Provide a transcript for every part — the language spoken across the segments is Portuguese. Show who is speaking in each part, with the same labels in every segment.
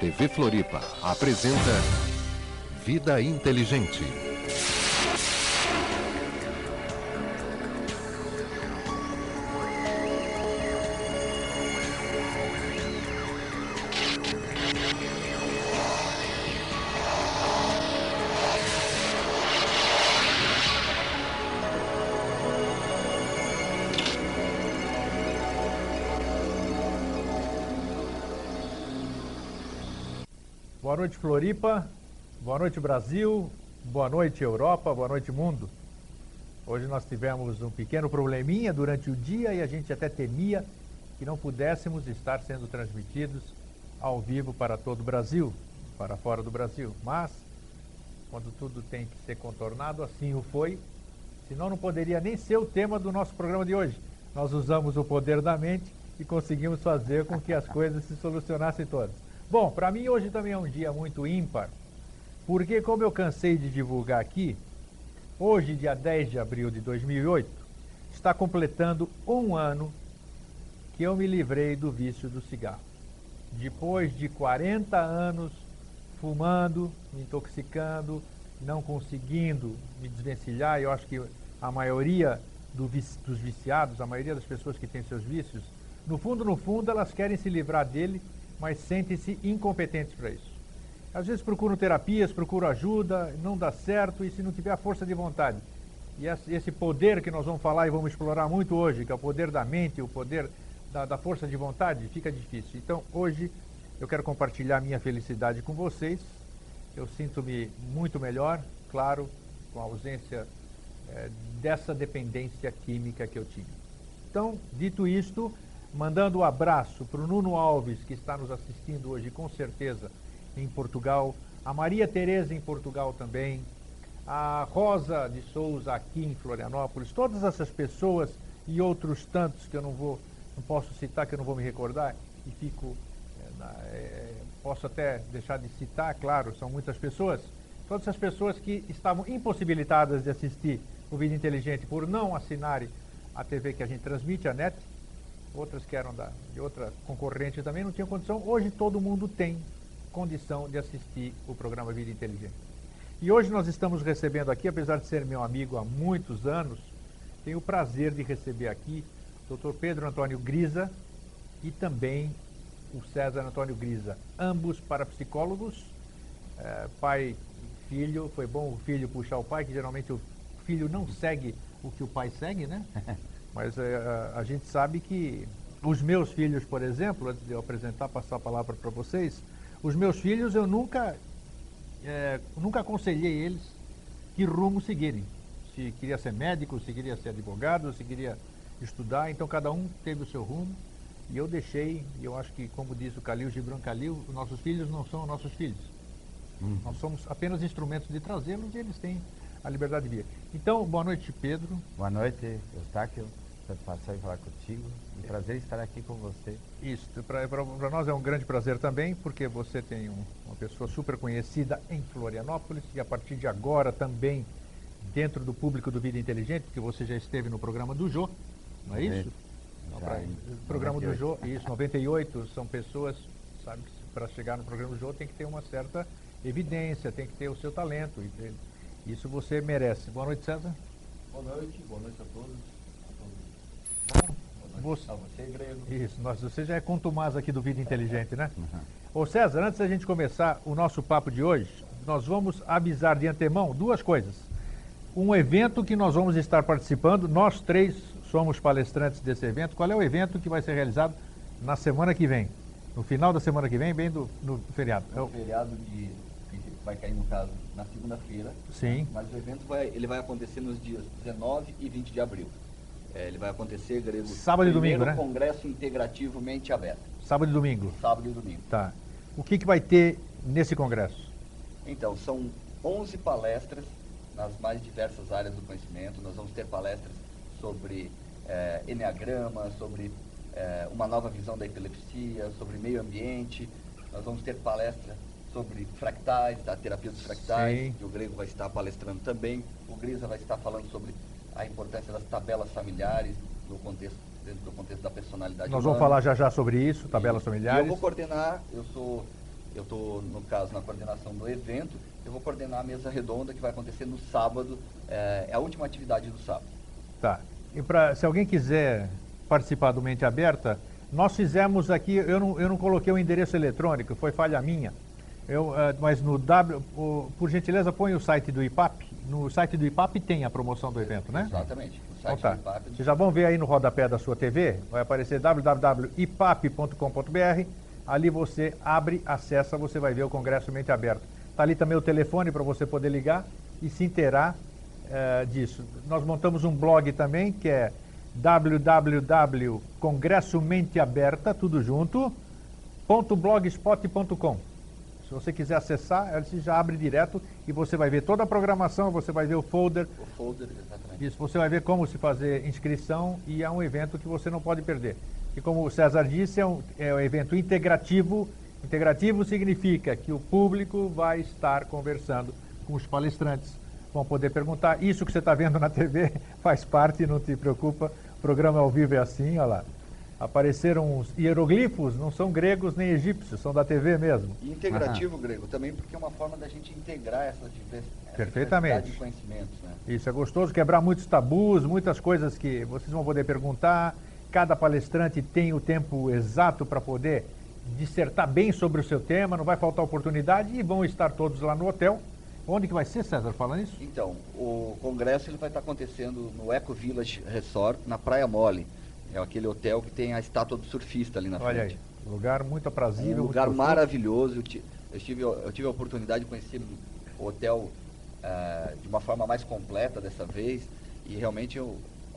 Speaker 1: TV Floripa apresenta Vida Inteligente.
Speaker 2: Boa noite, Floripa. Boa noite, Brasil. Boa noite, Europa. Boa noite, mundo. Hoje nós tivemos um pequeno probleminha durante o dia e a gente até temia que não pudéssemos estar sendo transmitidos ao vivo para todo o Brasil, para fora do Brasil. Mas, quando tudo tem que ser contornado, assim o foi. Senão não poderia nem ser o tema do nosso programa de hoje. Nós usamos o poder da mente e conseguimos fazer com que as coisas se solucionassem todas. Bom, para mim hoje também é um dia muito ímpar, porque como eu cansei de divulgar aqui, hoje, dia 10 de abril de 2008, está completando um ano que eu me livrei do vício do cigarro. Depois de 40 anos fumando, me intoxicando, não conseguindo me desvencilhar, eu acho que a maioria dos viciados, a maioria das pessoas que têm seus vícios, no fundo, elas querem se livrar dele, mas sentem-se incompetentes para isso. Às vezes procuram terapias, procuram ajuda, não dá certo, e se não tiver a força de vontade. E esse poder que nós vamos falar e vamos explorar muito hoje, que é o poder da mente, o poder da força de vontade, fica difícil. Então, hoje, eu quero compartilhar minha felicidade com vocês. Eu sinto-me muito melhor, claro, com a ausência dessa dependência química que eu tinha. Então, dito isto, mandando um abraço para o Nuno Alves, que está nos assistindo hoje, com certeza, em Portugal. A Maria Tereza em Portugal também. A Rosa de Souza aqui em Florianópolis. Todas essas pessoas e outros tantos que eu não posso citar, que eu não vou me recordar. E fico... posso até deixar de citar, claro, são muitas pessoas. Todas essas pessoas que estavam impossibilitadas de assistir o Vida Inteligente por não assinarem a TV que a gente transmite, a NET. Outras que eram de outra concorrente também não tinham condição. Hoje todo mundo tem condição de assistir o programa Vida Inteligente. E hoje nós estamos recebendo aqui, apesar de ser meu amigo há muitos anos, tenho o prazer de receber aqui o Dr. Pedro Antônio Grisa e também o César Antônio Grisa, ambos parapsicólogos, pai e filho. Foi bom o filho puxar o pai, que geralmente o filho não segue o que o pai segue, né? Mas a gente sabe que os meus filhos, por exemplo, antes de eu passar a palavra para vocês, os meus filhos eu nunca aconselhei eles que rumo seguirem. Se queria ser médico, se queria ser advogado, se queria estudar, então cada um teve o seu rumo e eu deixei, e eu acho que, como diz o Khalil Gibran Khalil, os nossos filhos não são nossos filhos. Nós somos apenas instrumentos de trazê-los e eles têm a liberdade de vir. Então, boa noite, Pedro.
Speaker 3: Boa noite, Eustáquio. Satisfação em falar contigo. Um prazer estar aqui com você.
Speaker 2: Isso, para nós é um grande prazer também, porque você tem uma pessoa super conhecida em Florianópolis e a partir de agora também dentro do público do Vida Inteligente, porque você já esteve no programa do Jô, não é isso? O programa 98. Do Jô, isso, 98, são pessoas, sabe, que para chegar no programa do Jô tem que ter uma certa evidência, tem que ter o seu talento. Isso você merece. Boa noite, César.
Speaker 4: Boa noite a todos.
Speaker 2: Você, Grego. Isso, você já é contumaz aqui do Vida Inteligente, né? Ô César, antes da gente começar o nosso papo de hoje, nós vamos avisar de antemão duas coisas. Um evento que nós vamos estar participando, nós três somos palestrantes desse evento. Qual é o evento que vai ser realizado na semana que vem? No final da semana que vem, bem no feriado.
Speaker 4: O feriado que vai cair, no caso, na segunda-feira.
Speaker 2: Sim.
Speaker 4: Mas o evento vai acontecer nos dias 19 e 20 de abril. Ele vai acontecer, Grego,
Speaker 2: sábado e domingo, né?
Speaker 4: Congresso Integrativo Mente Aberta.
Speaker 2: Sábado e domingo.
Speaker 4: Sábado e domingo.
Speaker 2: Tá. O que vai ter nesse congresso?
Speaker 4: Então, são 11 palestras nas mais diversas áreas do conhecimento. Nós vamos ter palestras sobre enneagrama, sobre uma nova visão da epilepsia, sobre meio ambiente. Nós vamos ter palestra sobre fractais, da terapia dos fractais. Sim. Que o Grego vai estar palestrando também. O Grisa vai estar falando sobre a importância das tabelas familiares dentro do contexto da personalidade
Speaker 2: Nós
Speaker 4: humana.
Speaker 2: vamos falar já sobre isso, tabelas familiares.
Speaker 4: Eu vou coordenar, eu sou eu estou, no caso, na coordenação do evento, eu vou coordenar a mesa redonda que vai acontecer no sábado, é a última atividade do sábado.
Speaker 2: Tá. E se alguém quiser participar do Mente Aberta, nós fizemos aqui, eu não coloquei o endereço eletrônico, foi falha minha. Mas por gentileza, põe o site do IPAP. No site do IPAP tem a promoção do evento, né?
Speaker 4: Exatamente. No
Speaker 2: Então
Speaker 4: site
Speaker 2: tá.
Speaker 4: do IPAP.
Speaker 2: Vocês já vão ver aí no rodapé da sua TV, vai aparecer www.ipap.com.br. Ali você abre, acessa, você vai ver o Congresso Mente Aberta. Está ali também o telefone para você poder ligar e se inteirar disso. Nós montamos um blog também, que é www.congressomenteaberta, tudo junto, .blogspot.com. Se você quiser acessar, ele já abre direto e você vai ver toda a programação, você vai ver o folder.
Speaker 4: O folder, exatamente.
Speaker 2: Isso, você vai ver como se fazer inscrição e é um evento que você não pode perder. E como o César disse, é um evento integrativo. Integrativo significa que o público vai estar conversando com os palestrantes. Vão poder perguntar. Isso que você está vendo na TV faz parte, não te preocupa. O programa ao vivo é assim, olha lá. Apareceram uns hieroglifos, não são gregos nem egípcios, são da TV mesmo.
Speaker 4: E integrativo, Grego, também porque é uma forma da gente integrar essa
Speaker 2: Perfeitamente.
Speaker 4: diversidade de conhecimentos, né?
Speaker 2: Isso, é gostoso, quebrar muitos tabus, muitas coisas que vocês vão poder perguntar. Cada palestrante tem o tempo exato para poder dissertar bem sobre o seu tema, não vai faltar oportunidade e vão estar todos lá no hotel. Onde que vai ser, César, falando isso?
Speaker 4: Então, o congresso ele vai estar acontecendo no Eco Village Resort, na Praia Mole. É aquele hotel que tem a estátua do surfista ali na frente.
Speaker 2: Olha aí, lugar muito aprazível.
Speaker 4: Um lugar
Speaker 2: muito
Speaker 4: maravilhoso. Eu tive a oportunidade de conhecer o hotel de uma forma mais completa dessa vez. E realmente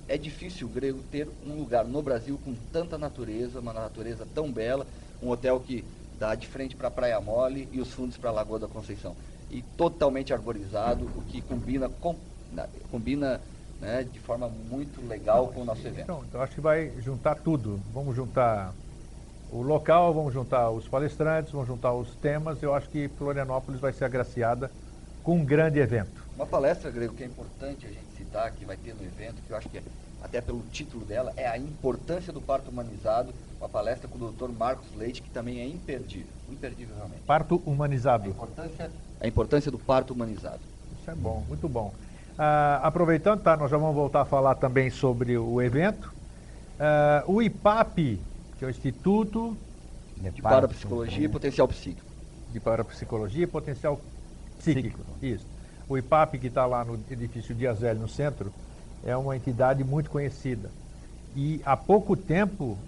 Speaker 4: é difícil, Grego, ter um lugar no Brasil com tanta natureza, uma natureza tão bela. Um hotel que dá de frente para a Praia Mole e os fundos para a Lagoa da Conceição. E totalmente arborizado, o que combina né, de forma muito legal com o nosso evento.
Speaker 2: Então, eu acho que vai juntar tudo. Vamos juntar o local, vamos juntar os palestrantes, vamos juntar os temas. Eu acho que Florianópolis vai ser agraciada com um grande evento.
Speaker 4: Uma palestra, Grego, que é importante a gente citar, que vai ter no evento, que eu acho que até pelo título dela, é a importância do parto humanizado, uma palestra com o Dr. Marcos Leite, que também é imperdível, imperdível realmente.
Speaker 2: Parto humanizado.
Speaker 4: A importância do parto humanizado.
Speaker 2: Isso é bom, muito bom. Aproveitando, tá, nós já vamos voltar a falar também sobre o evento. O IPAP, que é o Instituto
Speaker 4: de Parapsicologia e Potencial Psíquico.
Speaker 2: De Parapsicologia e Potencial Psíquico. Isso. O IPAP, que está lá no edifício Dias Velho, no centro, é uma entidade muito conhecida. E há pouco tempo,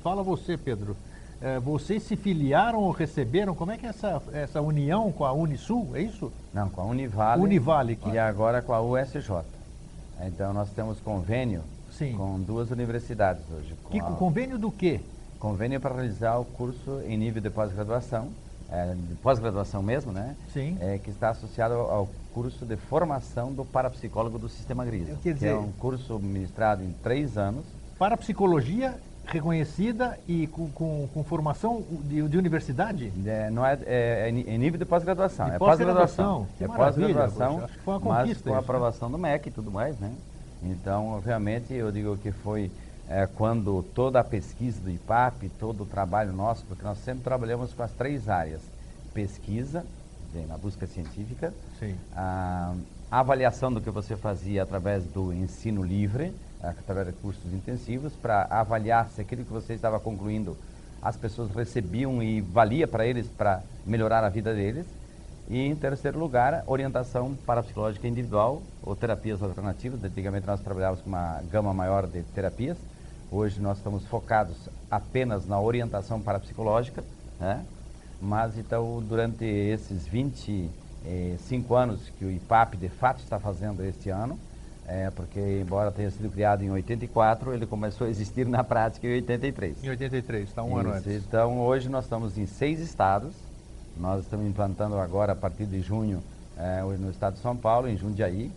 Speaker 2: fala você, Pedro, vocês se filiaram ou receberam, como é que é essa união com a Unisul, é isso?
Speaker 3: Não, com a Univale.
Speaker 2: Univale.
Speaker 3: E agora com a USJ. Então nós temos convênio
Speaker 2: Sim.
Speaker 3: com duas universidades hoje.
Speaker 2: Convênio do quê?
Speaker 3: Convênio para realizar o curso em nível de pós-graduação, de pós-graduação mesmo, né?
Speaker 2: Sim.
Speaker 3: Que está associado ao curso de formação do parapsicólogo do Sistema Grisa.
Speaker 2: Quer dizer,
Speaker 3: que é um curso ministrado em 3 anos.
Speaker 2: Parapsicologia reconhecida e com formação de universidade?
Speaker 3: Em nível de pós-graduação.
Speaker 2: É pós-graduação.
Speaker 3: É pós-graduação,
Speaker 2: acho que foi uma
Speaker 3: mas
Speaker 2: conquista
Speaker 3: com a
Speaker 2: isso,
Speaker 3: aprovação do MEC e tudo mais, né? Então, realmente, eu digo que foi quando toda a pesquisa do IPAP, todo o trabalho nosso, porque nós sempre trabalhamos com as 3 áreas. Pesquisa, na busca científica,
Speaker 2: Sim.
Speaker 3: A avaliação do que você fazia através do ensino livre, através de cursos intensivos, para avaliar se aquilo que você estava concluindo as pessoas recebiam e valia para eles, para melhorar a vida deles. E, em terceiro lugar, orientação parapsicológica individual ou terapias alternativas. Antigamente nós trabalhávamos com uma gama maior de terapias. Hoje nós estamos focados apenas na orientação parapsicológica, né? Mas, então, durante esses 25 anos que o IPAP de fato está fazendo este ano, porque embora tenha sido criado em 84, ele começou a existir na prática em 83.
Speaker 2: Em 83, está um ano antes.
Speaker 3: Então, hoje nós estamos em 6 estados. Nós estamos implantando agora, a partir de junho, no estado de São Paulo, em Jundiaí.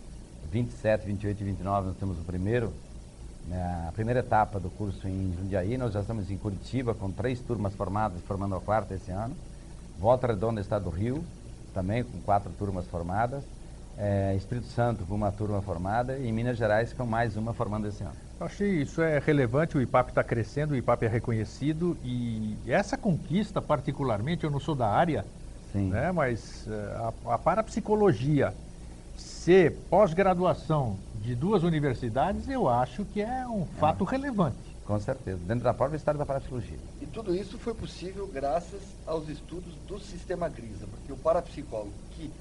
Speaker 3: 27, 28 e 29 nós temos a primeira etapa do curso em Jundiaí. Nós já estamos em Curitiba com 3 turmas formadas, formando a 4ª esse ano. Volta Redonda, estado do Rio, também com 4 turmas formadas. Espírito Santo com uma turma formada e Minas Gerais com mais uma formando esse ano.
Speaker 2: Eu achei isso é relevante, o IPAP está crescendo, o IPAP é reconhecido e essa conquista particularmente, eu não sou da área,
Speaker 3: Sim.
Speaker 2: né, mas a parapsicologia ser pós-graduação de 2 universidades, eu acho que é um fato relevante.
Speaker 3: Com certeza, dentro da própria história da parapsicologia.
Speaker 4: E tudo isso foi possível graças aos estudos do sistema Grisa, porque o parapsicólogo que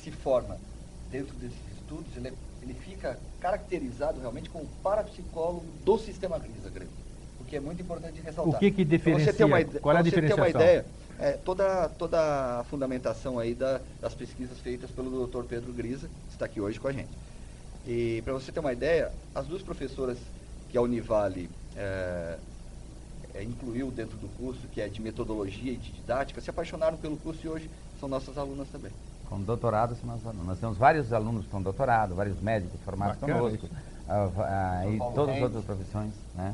Speaker 4: se forma dentro desses estudos, ele fica caracterizado realmente como parapsicólogo do sistema Grisa, Grêmio. O que é muito importante ressaltar.
Speaker 2: O que diferencia? Qual é a diferenciação?
Speaker 4: Para você ter uma ideia, toda a fundamentação aí das pesquisas feitas pelo Dr. Pedro Grisa, que está aqui hoje com a gente. E para você ter uma ideia, as 2 professoras que a Univale incluiu dentro do curso, que é de metodologia e de didática, se apaixonaram pelo curso e hoje são nossas alunas também.
Speaker 3: Com doutorado são nossos alunos. Nós temos vários alunos com doutorado, vários médicos formados conosco, e todas as outras profissões, né?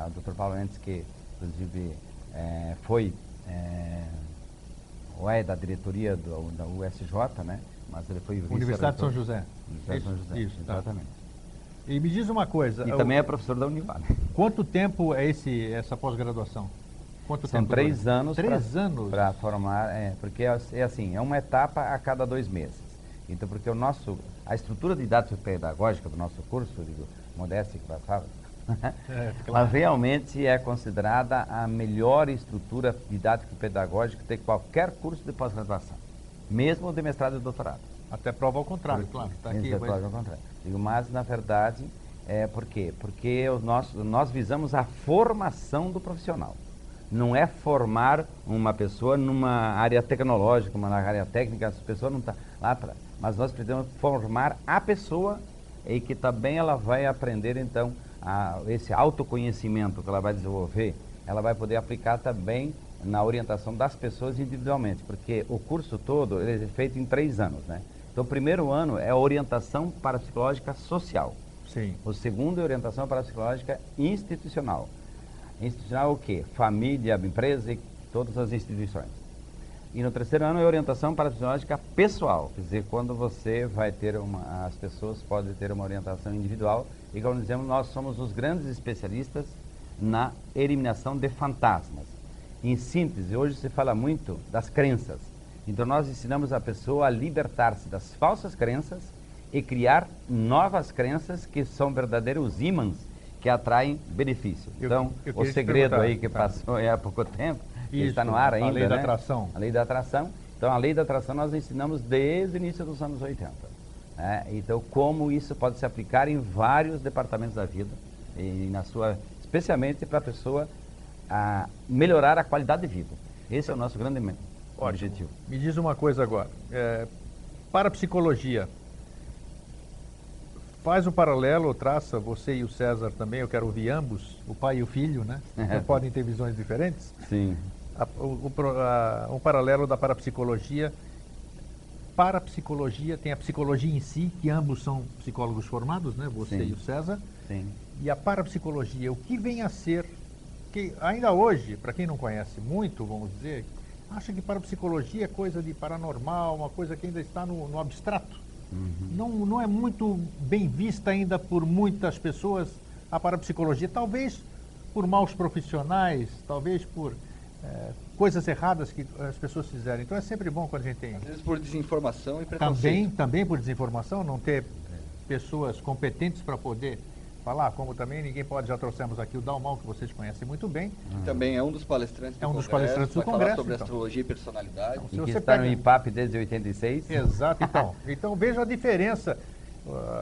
Speaker 3: O Dr. Paulo Mendes, que inclusive foi da diretoria da USJ, né? Mas ele foi
Speaker 2: Universidade de São José.
Speaker 3: Universidade de São José,
Speaker 2: isso,
Speaker 3: exatamente.
Speaker 2: E me diz uma coisa.
Speaker 3: E também é professor da Univale.
Speaker 2: Quanto tempo é essa pós-graduação?
Speaker 3: São 3 anos.
Speaker 2: 3 anos?
Speaker 3: Para formar, porque é assim, é uma etapa a cada 2 meses. Então, porque a estrutura didático-pedagógica do nosso curso, digo, modéstia que passava,
Speaker 2: claro.
Speaker 3: ela realmente é considerada a melhor estrutura didático-pedagógica de qualquer curso de pós-graduação, mesmo de mestrado e doutorado.
Speaker 2: Até prova ao contrário, claro. Tá aqui,
Speaker 3: prova ao contrário. Digo, mas, na verdade, por quê? Porque nós visamos a formação do profissional. Não é formar uma pessoa numa área tecnológica, na área técnica, essa pessoa não está lá atrás. Mas nós precisamos formar a pessoa e que também ela vai aprender, então, esse autoconhecimento que ela vai desenvolver, ela vai poder aplicar também na orientação das pessoas individualmente, porque o curso todo ele é feito em 3 anos, né? Então, o primeiro ano é a orientação parapsicológica social.
Speaker 2: Sim.
Speaker 3: O segundo é a orientação parapsicológica institucional. Institucional o quê? Família, empresa e todas as instituições. E no terceiro ano é orientação parapsicológica pessoal, quer dizer, quando você vai ter as pessoas podem ter uma orientação individual e, como dizemos, nós somos os grandes especialistas na eliminação de fantasmas. Em síntese, hoje se fala muito das crenças. Então nós ensinamos a pessoa a libertar-se das falsas crenças e criar novas crenças que são verdadeiros ímãs que atraem benefício. Então, o segredo aí que passou há pouco tempo, que está no ar ainda,
Speaker 2: a lei da
Speaker 3: né?
Speaker 2: atração.
Speaker 3: A lei da atração. Então, a lei da atração nós ensinamos desde o início dos anos 80. Né? Então, como isso pode se aplicar em vários departamentos da vida, e especialmente para a pessoa melhorar a qualidade de vida. Esse é o nosso grande objetivo.
Speaker 2: Me diz uma coisa agora. Parapsicologia. Faz um paralelo, traça, você e o César também, eu quero ouvir ambos, o pai e o filho, né? Podem ter visões diferentes.
Speaker 3: Sim.
Speaker 2: Um paralelo da parapsicologia. Parapsicologia tem a psicologia em si, que ambos são psicólogos formados, né? Você
Speaker 3: Sim.
Speaker 2: e o César.
Speaker 3: Sim.
Speaker 2: E a parapsicologia, o que vem a ser, que ainda hoje, para quem não conhece muito, vamos dizer, acha que parapsicologia é coisa de paranormal, uma coisa que ainda está no abstrato. Uhum. Não é muito bem vista ainda por muitas pessoas a parapsicologia, talvez por maus profissionais, talvez por coisas erradas que as pessoas fizeram. Então é sempre bom quando a gente tem...
Speaker 4: Às vezes por desinformação e preconceito.
Speaker 2: Também por desinformação, não ter pessoas competentes para poder falar, como também ninguém pode, já trouxemos aqui o Dalmal, que vocês conhecem muito bem.
Speaker 4: Também é um dos palestrantes do Congresso.
Speaker 2: Palestrantes do
Speaker 4: vai
Speaker 2: Congresso,
Speaker 4: falar sobre
Speaker 2: então.
Speaker 4: astrologia e personalidade.
Speaker 2: Então,
Speaker 3: E
Speaker 2: se
Speaker 3: que
Speaker 2: você
Speaker 3: está no
Speaker 2: pega...
Speaker 3: IPAP desde 86.
Speaker 2: Exato, então veja a diferença.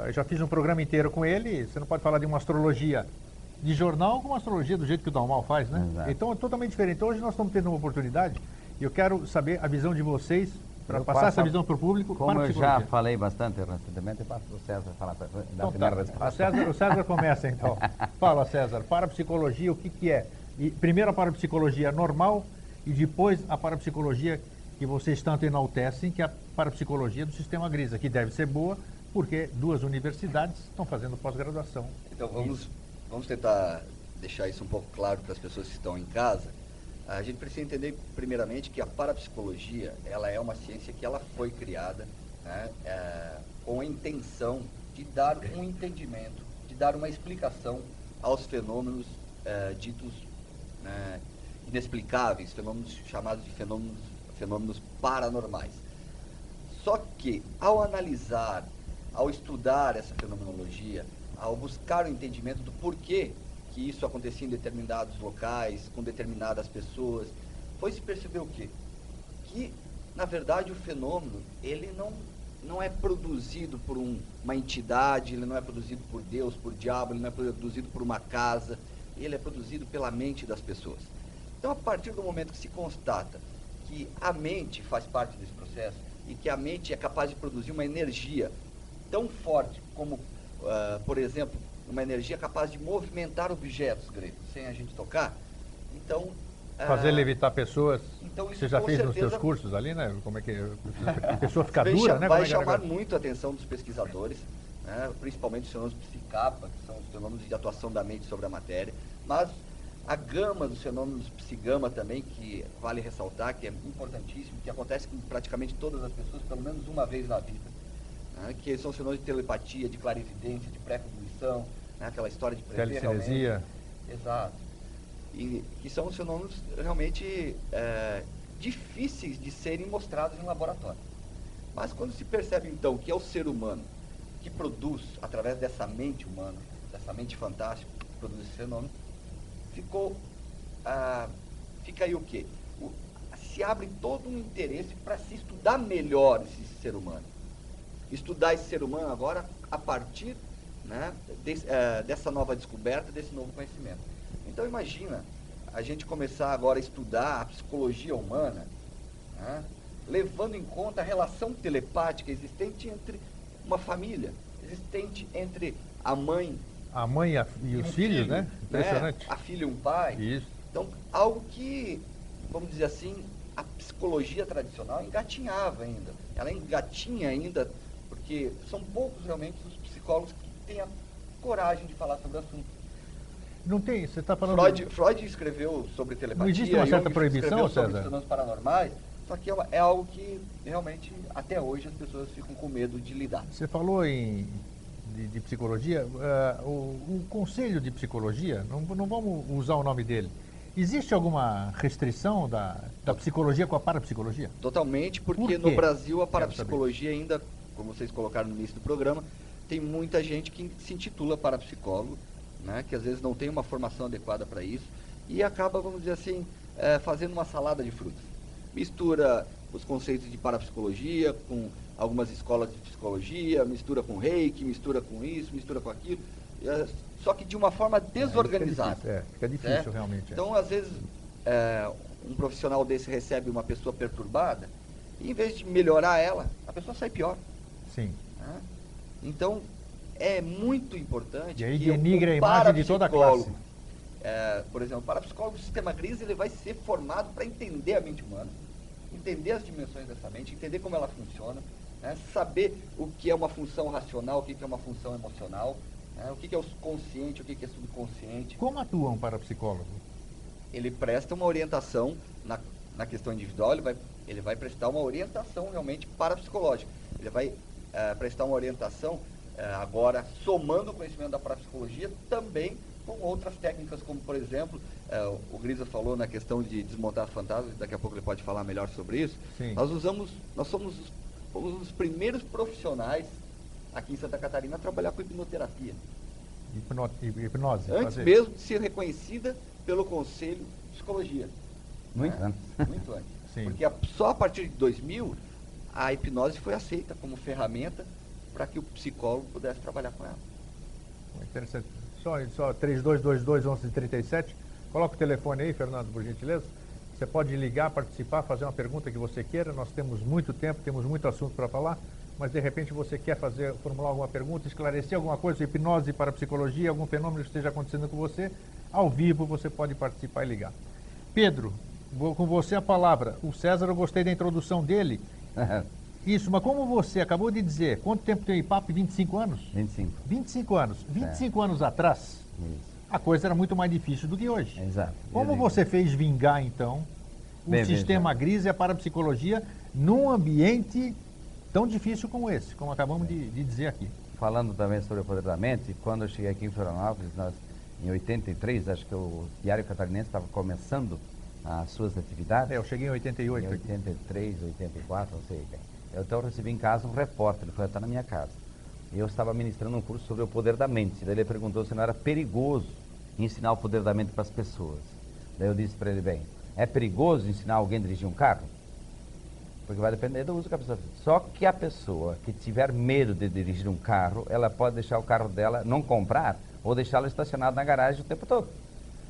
Speaker 2: Eu já fiz um programa inteiro com ele, você não pode falar de uma astrologia de jornal com uma astrologia do jeito que o Dalmal faz, né?
Speaker 3: Exato.
Speaker 2: Então é totalmente diferente. Então, hoje nós estamos tendo uma oportunidade e eu quero saber a visão de vocês, para passar essa visão para o público.
Speaker 3: Como eu já falei bastante recentemente, eu passo para o César falar da primeira resposta.
Speaker 2: O César começa então. Fala, César, parapsicologia, o que é? E primeiro a parapsicologia normal e depois a parapsicologia que vocês tanto enaltecem, que é a parapsicologia do sistema Grisa, que deve ser boa, porque 2 universidades estão fazendo pós-graduação.
Speaker 4: Então vamos tentar deixar isso um pouco claro para as pessoas que estão em casa. A gente precisa entender primeiramente que a parapsicologia, ela é uma ciência que ela foi criada né, com a intenção de dar um entendimento, de dar uma explicação aos fenômenos ditos, né, inexplicáveis, fenômenos chamados de fenômenos paranormais. Só que, ao analisar, ao estudar essa fenomenologia, ao buscar o entendimento do porquê que isso acontecia em determinados locais, com determinadas pessoas, foi se perceber o quê? Que, na verdade, o fenômeno, ele não é produzido por uma entidade, ele não é produzido por Deus, por diabo, ele não é produzido por uma casa, ele é produzido pela mente das pessoas. Então, a partir do momento que se constata que a mente faz parte desse processo e que a mente é capaz de produzir uma energia tão forte como, por exemplo, uma energia capaz de movimentar objetos gregos sem a gente tocar, então...
Speaker 2: Fazer levitar pessoas,
Speaker 4: então, isso
Speaker 2: você já fez nos seus cursos ali, né? Como é que a pessoa fica dura, né?
Speaker 4: Vai chamar muito a atenção dos pesquisadores, né? Principalmente os fenômenos psicapa, que são os fenômenos de atuação da mente sobre a matéria, mas a gama dos fenômenos psigama também, que vale ressaltar, que é importantíssimo, que acontece com praticamente todas as pessoas, pelo menos uma vez na vida, né? Que são os fenômenos de telepatia, de clarividência, de pré-cognição, né? Aquela história de prever
Speaker 2: telecinesia.
Speaker 4: Exato. E que são os fenômenos realmente difíceis de serem mostrados em laboratório. Mas quando se percebe então que é o ser humano que produz, através dessa mente humana, dessa mente fantástica, que produz esse fenômeno, fica aí o quê? Se abre todo um interesse para se estudar melhor esse ser humano. Estudar esse ser humano agora a partir, né, dessa nova descoberta, desse novo conhecimento. Então imagina a gente começar agora a estudar a psicologia humana, né, levando em conta a relação telepática existente entre uma família, existente entre a mãe
Speaker 2: e os filhos, né? Impressionante.
Speaker 4: A filha e um pai.
Speaker 2: Isso.
Speaker 4: Então, algo que, vamos dizer assim, a psicologia tradicional engatinhava ainda. Ela engatinha ainda, porque são poucos realmente os psicólogos que têm a coragem de falar sobre o assunto.
Speaker 2: Não tem, você está falando...
Speaker 4: Freud escreveu sobre telepatia.
Speaker 2: Não existe uma certa proibição,
Speaker 4: César? Sobre
Speaker 2: César?
Speaker 4: fenômenos paranormais, só que é algo que realmente, até hoje, as pessoas ficam com medo de lidar.
Speaker 2: Você falou de psicologia, o Conselho de Psicologia, não vamos usar o nome dele, existe alguma restrição da psicologia com a parapsicologia?
Speaker 4: Totalmente, porque no Brasil a parapsicologia ainda, como vocês colocaram no início do programa, tem muita gente que se intitula parapsicólogo, né, que às vezes não tem uma formação adequada para isso, e acaba, vamos dizer assim, fazendo uma salada de frutas. Mistura os conceitos de parapsicologia com algumas escolas de psicologia, mistura com reiki, mistura com isso, mistura com aquilo, só que de uma forma desorganizada.
Speaker 2: Fica difícil realmente.
Speaker 4: Então, às vezes, um profissional desse recebe uma pessoa perturbada, e em vez de melhorar ela, a pessoa sai pior.
Speaker 2: Sim.
Speaker 4: Né? Então, é muito importante.
Speaker 2: E aí denigra a imagem de toda a classe.
Speaker 4: Por exemplo, o parapsicólogo do sistema GRIS, ele vai ser formado para entender a mente humana, entender as dimensões dessa mente, entender como ela funciona, né? Saber o que é uma função racional, o que é uma função emocional, né? O que é o consciente, o que é subconsciente.
Speaker 2: Como atua um parapsicólogo?
Speaker 4: Ele presta uma orientação na questão individual, ele vai prestar uma orientação realmente parapsicológica. Ele vai prestar uma orientação agora, somando o conhecimento da parapsicologia, também com outras técnicas, como, por exemplo, o Grisa falou na questão de desmontar fantasmas, daqui a pouco ele pode falar melhor sobre isso.
Speaker 2: Sim.
Speaker 4: Nós somos os primeiros profissionais aqui em Santa Catarina a trabalhar com hipnoterapia.
Speaker 2: Hipnose.
Speaker 4: Antes mesmo de ser reconhecida pelo Conselho de Psicologia.
Speaker 3: Muito antes.
Speaker 4: Muito antes.
Speaker 2: Sim.
Speaker 4: Porque só a partir de 2000, a hipnose foi aceita como ferramenta para que o psicólogo pudesse trabalhar com ela.
Speaker 2: Interessante. Só 3222-1137. Coloca o telefone aí, Fernando, por gentileza. Você pode ligar, participar, fazer uma pergunta que você queira. Nós temos muito tempo, temos muito assunto para falar, mas de repente você quer formular alguma pergunta, esclarecer alguma coisa, hipnose, parapsicologia, algum fenômeno que esteja acontecendo com você, ao vivo você pode participar e ligar. Pedro, com você a palavra. O César, eu gostei da introdução dele. Isso, mas como você acabou de dizer, quanto tempo tem o IPAP? 25 anos?
Speaker 3: 25.
Speaker 2: 25 anos. 25 anos atrás, a coisa era muito mais difícil do que hoje.
Speaker 3: Exato.
Speaker 2: Como você fez vingar, então, o sistema GRIS e a parapsicologia num ambiente tão difícil como esse, como acabamos de dizer aqui.
Speaker 3: Falando também sobre o poder da mente, quando eu cheguei aqui em Florianópolis, em 83, acho que o Diário Catarinense estava começando as suas atividades.
Speaker 2: Eu cheguei em 88.
Speaker 3: Em 83, 84, não sei bem. Então eu recebi em casa um repórter, ele foi até na minha casa. E eu estava ministrando um curso sobre o poder da mente. Daí ele perguntou se não era perigoso ensinar o poder da mente para as pessoas. Daí eu disse para ele, bem, é perigoso ensinar alguém a dirigir um carro? Porque vai depender do uso que a pessoa faz. Só que a pessoa que tiver medo de dirigir um carro, ela pode deixar o carro dela, não comprar, ou deixá-lo estacionado na garagem o tempo todo.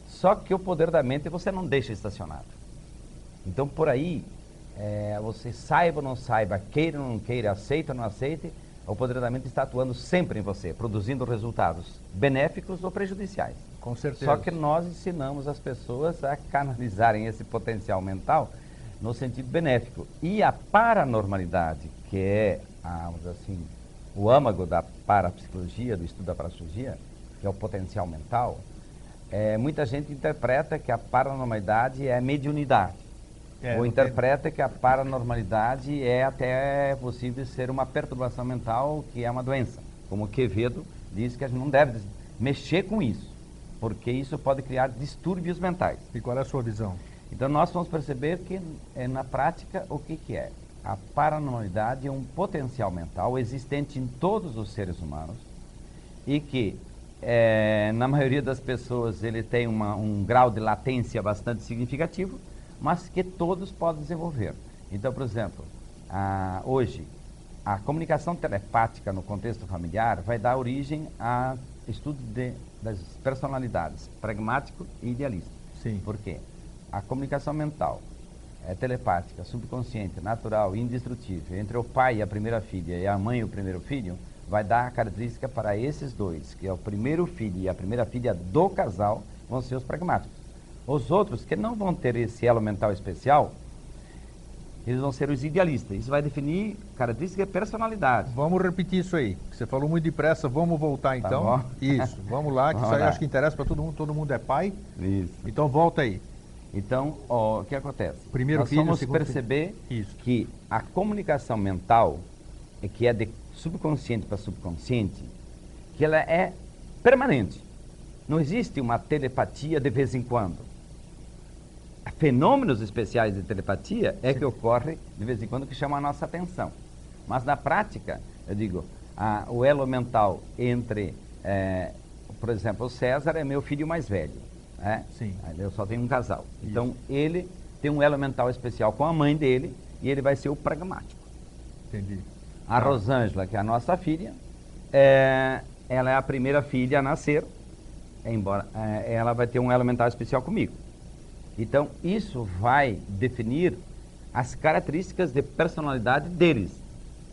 Speaker 3: Só que o poder da mente você não deixa estacionado. Então por aí, você saiba ou não saiba, queira ou não queira, aceita ou não aceite, o poder da mente está atuando sempre em você, produzindo resultados benéficos ou prejudiciais.
Speaker 2: Com certeza.
Speaker 3: Só que nós ensinamos as pessoas a canalizarem esse potencial mental no sentido benéfico. E a paranormalidade, que é, vamos dizer assim, o âmago da parapsicologia, do estudo da parapsicologia, que é o potencial mental, muita gente interpreta que a paranormalidade é mediunidade. Ou interpreta que a paranormalidade é até possível ser uma perturbação mental, que é uma doença. Como Quevedo diz que a gente não deve mexer com isso, porque isso pode criar distúrbios mentais.
Speaker 2: E qual é a sua visão?
Speaker 3: Então nós vamos perceber que, na prática, o que é? A paranormalidade é um potencial mental existente em todos os seres humanos e que, na maioria das pessoas, ele tem um grau de latência bastante significativo, mas que todos podem desenvolver. Então, por exemplo, hoje, a comunicação telepática no contexto familiar vai dar origem a estudo das personalidades, pragmático e idealista.
Speaker 2: Sim.
Speaker 3: Por quê? A comunicação mental, telepática, subconsciente, natural e indestrutível entre o pai e a primeira filha e a mãe e o primeiro filho, vai dar a característica para esses dois, que é o primeiro filho e a primeira filha do casal, vão ser os pragmáticos. Os outros, que não vão ter esse elo mental especial, eles vão ser os idealistas. Isso vai definir característica e personalidade.
Speaker 2: Vamos repetir isso aí. Você falou muito depressa, vamos voltar então.
Speaker 3: Bom.
Speaker 2: Isso, vamos lá, que isso aí acho que interessa para todo mundo é pai.
Speaker 3: Isso.
Speaker 2: Então volta aí.
Speaker 3: Então, o que acontece?
Speaker 2: Primeiro
Speaker 3: Nós
Speaker 2: filho,
Speaker 3: vamos
Speaker 2: segundo
Speaker 3: perceber
Speaker 2: filho. Isso.
Speaker 3: que a comunicação mental, que é de subconsciente para subconsciente, que ela é permanente. Não existe uma telepatia de vez em quando. Fenômenos especiais de telepatia que ocorre de vez em quando, que chamam a nossa atenção. Mas na prática, eu digo, o elo mental entre, por exemplo, o César é meu filho mais velho.
Speaker 2: Sim.
Speaker 3: Eu só tenho um casal. Isso. Então ele tem um elo mental especial com a mãe dele e ele vai ser o pragmático.
Speaker 2: Entendi.
Speaker 3: A Rosângela, que é a nossa filha, ela é a primeira filha a nascer, embora ela vai ter um elo mental especial comigo. Então, isso vai definir as características de personalidade deles.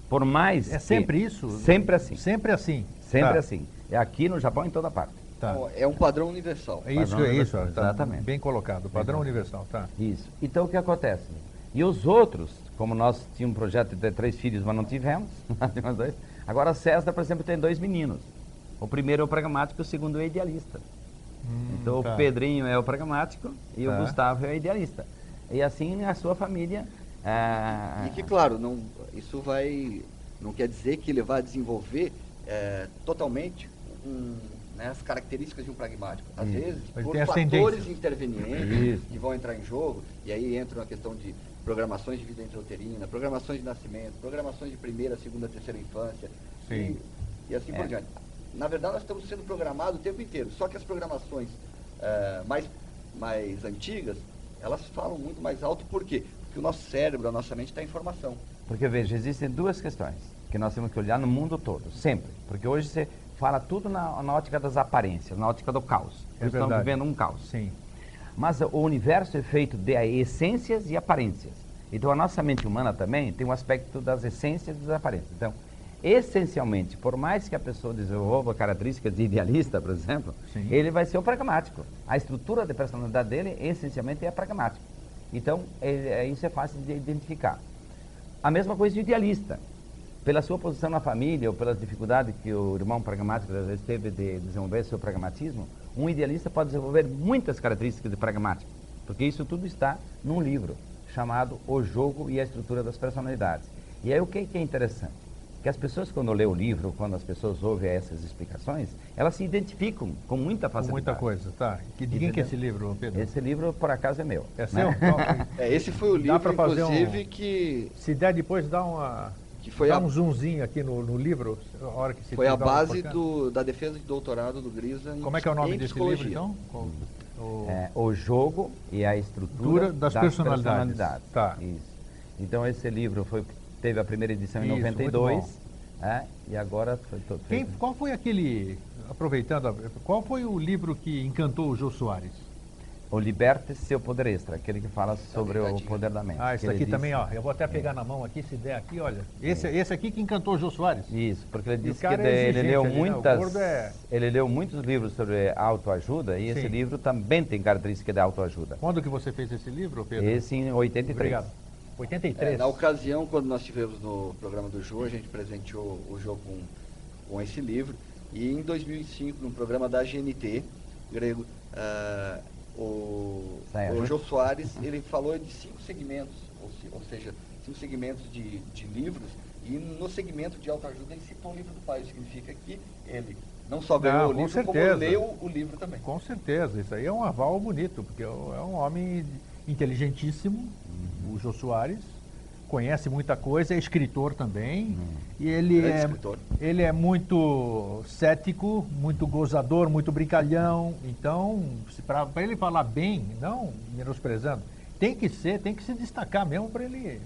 Speaker 3: Por mais
Speaker 2: É sempre isso?
Speaker 3: Sempre assim.
Speaker 2: Sempre assim?
Speaker 3: Sempre assim. É aqui no Japão e em toda parte.
Speaker 2: Tá.
Speaker 4: É um padrão universal.
Speaker 2: É isso,
Speaker 3: Padrão
Speaker 2: isso.
Speaker 3: universal,
Speaker 2: Tá
Speaker 3: exatamente.
Speaker 2: bem colocado. Padrão universal, tá.
Speaker 3: Isso. Então, o que acontece? E os outros, como nós tínhamos um projeto de ter 3 filhos, mas não tivemos, temos 2. Agora, a César, por exemplo, tem 2 meninos. O primeiro é o pragmático, o segundo é o idealista. Então,
Speaker 2: tá.
Speaker 3: o Pedrinho é o pragmático e
Speaker 2: Tá.
Speaker 3: o Gustavo é o idealista. E assim, a sua família...
Speaker 4: E que, claro, isso não quer dizer que ele vai desenvolver totalmente as características de um pragmático. Às vezes,
Speaker 2: Ele
Speaker 4: por
Speaker 2: tem as
Speaker 4: fatores
Speaker 2: tendências.
Speaker 4: intervenientes que vão entrar em jogo, e aí entra a questão de programações de vida intrauterina, programações de nascimento, programações de primeira, segunda, terceira infância,
Speaker 2: Sim.
Speaker 4: e assim por diante. Na verdade, nós estamos sendo programados o tempo inteiro, só que as programações mais antigas, elas falam muito mais alto. Por quê? Porque o nosso cérebro, a nossa mente está em formação.
Speaker 3: Porque, veja, existem 2 questões que nós temos que olhar no mundo todo, sempre. Porque hoje você fala tudo na ótica das aparências, na ótica do caos. Nós estamos
Speaker 2: verdade.
Speaker 3: vivendo um caos.
Speaker 2: Sim.
Speaker 3: Mas o universo é feito de essências e aparências. Então, a nossa mente humana também tem um aspecto das essências e das aparências. Então, essencialmente, por mais que a pessoa desenvolva características de idealista, por exemplo,
Speaker 2: Sim.
Speaker 3: ele vai ser o pragmático. A estrutura de personalidade dele, essencialmente, é pragmática. Então, isso é fácil de identificar. A mesma coisa de idealista. Pela sua posição na família ou pelas dificuldades que o irmão pragmático às vezes teve de desenvolver seu pragmatismo, um idealista pode desenvolver muitas características de pragmático, porque isso tudo está num livro chamado O Jogo e a Estrutura das Personalidades. E aí o que é interessante? Que as pessoas, quando lêem o livro, quando as pessoas ouvem essas explicações, elas se identificam com muita
Speaker 2: Com
Speaker 3: facilidade.
Speaker 2: muita coisa, tá. De quem que é esse livro, Pedro?
Speaker 3: Esse livro, por acaso, é meu.
Speaker 2: É
Speaker 3: né?
Speaker 2: seu? Então,
Speaker 5: Esse foi o
Speaker 2: Dá
Speaker 5: livro,
Speaker 2: pra fazer
Speaker 5: inclusive, que
Speaker 2: se der depois, dá
Speaker 5: foi
Speaker 2: dá
Speaker 5: a,
Speaker 2: um zoomzinho aqui no livro, a hora que se
Speaker 5: foi a
Speaker 2: tiver uma
Speaker 5: base
Speaker 2: porcaria.
Speaker 5: da defesa de doutorado do Grisa em,
Speaker 2: Como é que é o nome
Speaker 5: em
Speaker 2: desse
Speaker 5: psicologia.
Speaker 2: livro, então? O-
Speaker 3: O jogo e a estrutura
Speaker 2: Das personalidades. Tá.
Speaker 3: Isso. Então esse livro teve a primeira edição em
Speaker 2: Isso,
Speaker 3: 92, e agora foi todo
Speaker 2: Qual foi aquele, aproveitando, qual foi o livro que encantou o Jô Soares?
Speaker 3: O Liberte Seu Poder Extra, aquele que fala sobre o poder da mente.
Speaker 2: Esse
Speaker 3: que ele
Speaker 2: aqui
Speaker 3: diz-
Speaker 2: também, ó, eu vou até pegar na mão aqui, se der aqui, olha. Esse aqui que encantou o Jô Soares.
Speaker 3: Isso, porque ele
Speaker 2: E o
Speaker 3: disse que
Speaker 2: cara é
Speaker 3: ele
Speaker 2: exigente
Speaker 3: leu
Speaker 2: ali, né? O
Speaker 3: muitas,
Speaker 2: gordo é-
Speaker 3: ele leu muitos livros sobre autoajuda e esse
Speaker 2: Sim.
Speaker 3: livro também tem característica de autoajuda.
Speaker 2: Quando que você fez esse livro, Pedro?
Speaker 3: Esse em 83.
Speaker 2: Obrigado. 83.
Speaker 5: Na ocasião, quando nós tivemos no programa do Jô, a gente presenteou o Jô com esse livro. E em 2005, no programa da GNT, grego, o Jô Soares, ele falou de 5 segmentos, ou seja, 5 segmentos de livros, e no segmento de autoajuda ele citou o livro do pai. Isso significa que ele não só ganhou o
Speaker 2: com
Speaker 5: livro,
Speaker 2: certeza.
Speaker 5: como leu o livro também.
Speaker 2: Com certeza, isso aí é um aval bonito, porque é um homem inteligentíssimo, o Jô Soares, conhece muita coisa, é escritor também, e
Speaker 5: Grande escritor.
Speaker 2: ele é muito cético, muito gozador, muito brincalhão, então, para ele falar bem, não menosprezando, tem que se destacar mesmo para ele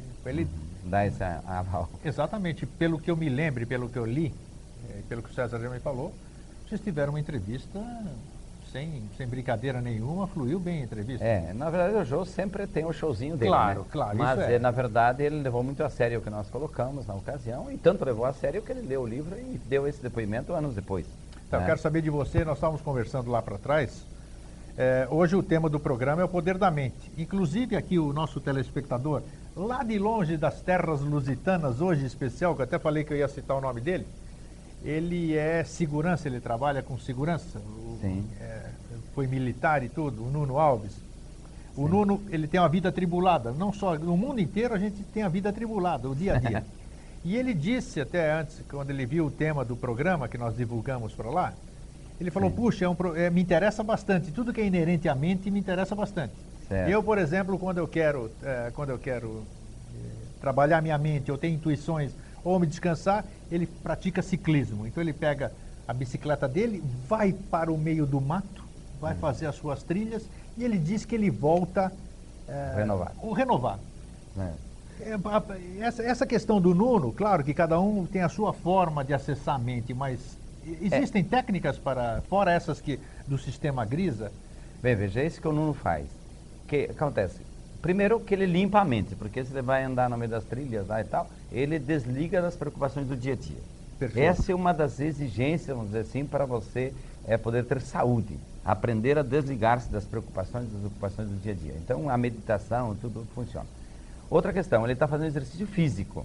Speaker 3: Dá esse aval.
Speaker 2: exatamente, pelo que eu me lembro, pelo que eu li, pelo que o César já me falou, vocês tiveram uma entrevista sem brincadeira nenhuma, fluiu bem a entrevista.
Speaker 3: Na verdade o Jô sempre tem o showzinho dele,
Speaker 2: Claro,
Speaker 3: né?
Speaker 2: claro,
Speaker 3: Mas
Speaker 2: isso é.
Speaker 3: na verdade ele levou muito a sério o que nós colocamos na ocasião, e tanto levou a sério que ele leu o livro e deu esse depoimento anos depois.
Speaker 2: Então, eu
Speaker 3: né?
Speaker 2: quero saber de você, nós estávamos conversando lá para trás, hoje o tema do programa é o poder da mente. Inclusive aqui o nosso telespectador, lá de longe das terras lusitanas, hoje especial, que eu até falei que eu ia citar o nome dele, ele é segurança, ele trabalha com segurança,
Speaker 3: Sim.
Speaker 2: Foi militar e tudo, o Nuno Alves. O Nuno, ele tem uma vida atribulada, não só, no mundo inteiro a gente tem a vida atribulada, o dia a dia. E ele disse até antes, quando ele viu o tema do programa que nós divulgamos para lá, ele falou, puxa, me interessa bastante, tudo que é inerente à mente me interessa bastante.
Speaker 3: Certo.
Speaker 2: Eu, por exemplo, quando eu quero trabalhar minha mente, eu tenho intuições, ou me descansar, ele pratica ciclismo. Então ele pega a bicicleta dele, vai para o meio do mato, vai fazer as suas trilhas, e ele diz que ele volta renovado.
Speaker 3: É.
Speaker 2: Essa questão do Nuno, claro que cada um tem a sua forma de acessar a mente, mas existem técnicas fora essas do sistema Grisa?
Speaker 3: Bem, veja, é isso que o Nuno faz. O que acontece? Primeiro que ele limpa a mente, porque se ele vai andar no meio das trilhas lá e tal, ele desliga das preocupações do dia a dia.
Speaker 2: Perfeito.
Speaker 3: Essa é uma das exigências, vamos dizer assim, para você poder ter saúde. Aprender a desligar-se das preocupações e das ocupações do dia a dia. Então, a meditação, tudo funciona. Outra questão, ele está fazendo exercício físico.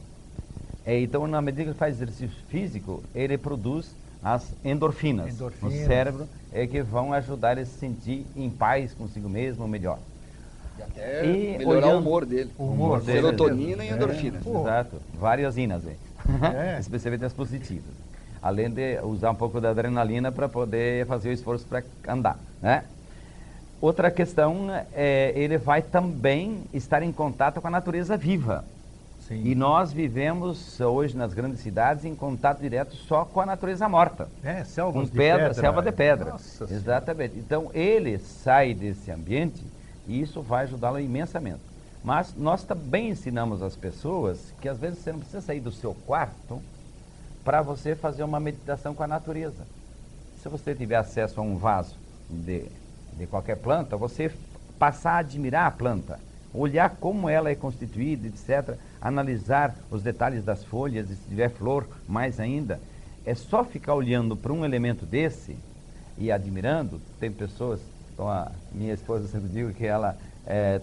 Speaker 3: Então, na medida que ele faz exercício físico, ele produz as endorfinas no cérebro, que vão ajudar ele a se sentir em paz consigo mesmo, melhor.
Speaker 5: E até melhorar o humor dele.
Speaker 2: Humor dele.
Speaker 5: Serotonina e endorfina.
Speaker 3: Exato, várias inas aí. Especialmente as positivas. Além de usar um pouco da adrenalina para poder fazer o esforço para andar, né? Outra questão ele vai também estar em contato com a natureza viva.
Speaker 2: Sim.
Speaker 3: E nós vivemos hoje nas grandes cidades em contato direto só com a natureza morta.
Speaker 2: Selvas
Speaker 3: Com
Speaker 2: de
Speaker 3: pedra, selva de pedra.
Speaker 2: Nossa
Speaker 3: Exatamente. Então ele sai desse ambiente e isso vai ajudá-lo imensamente. Mas nós também ensinamos as pessoas que às vezes você não precisa sair do seu quarto para você fazer uma meditação com a natureza. Se você tiver acesso a um vaso de qualquer planta, você passar a admirar a planta, olhar como ela é constituída, etc., analisar os detalhes das folhas, e se tiver flor, mais ainda. É só ficar olhando para um elemento desse e admirando. Tem pessoas, então a minha esposa sempre digo que ela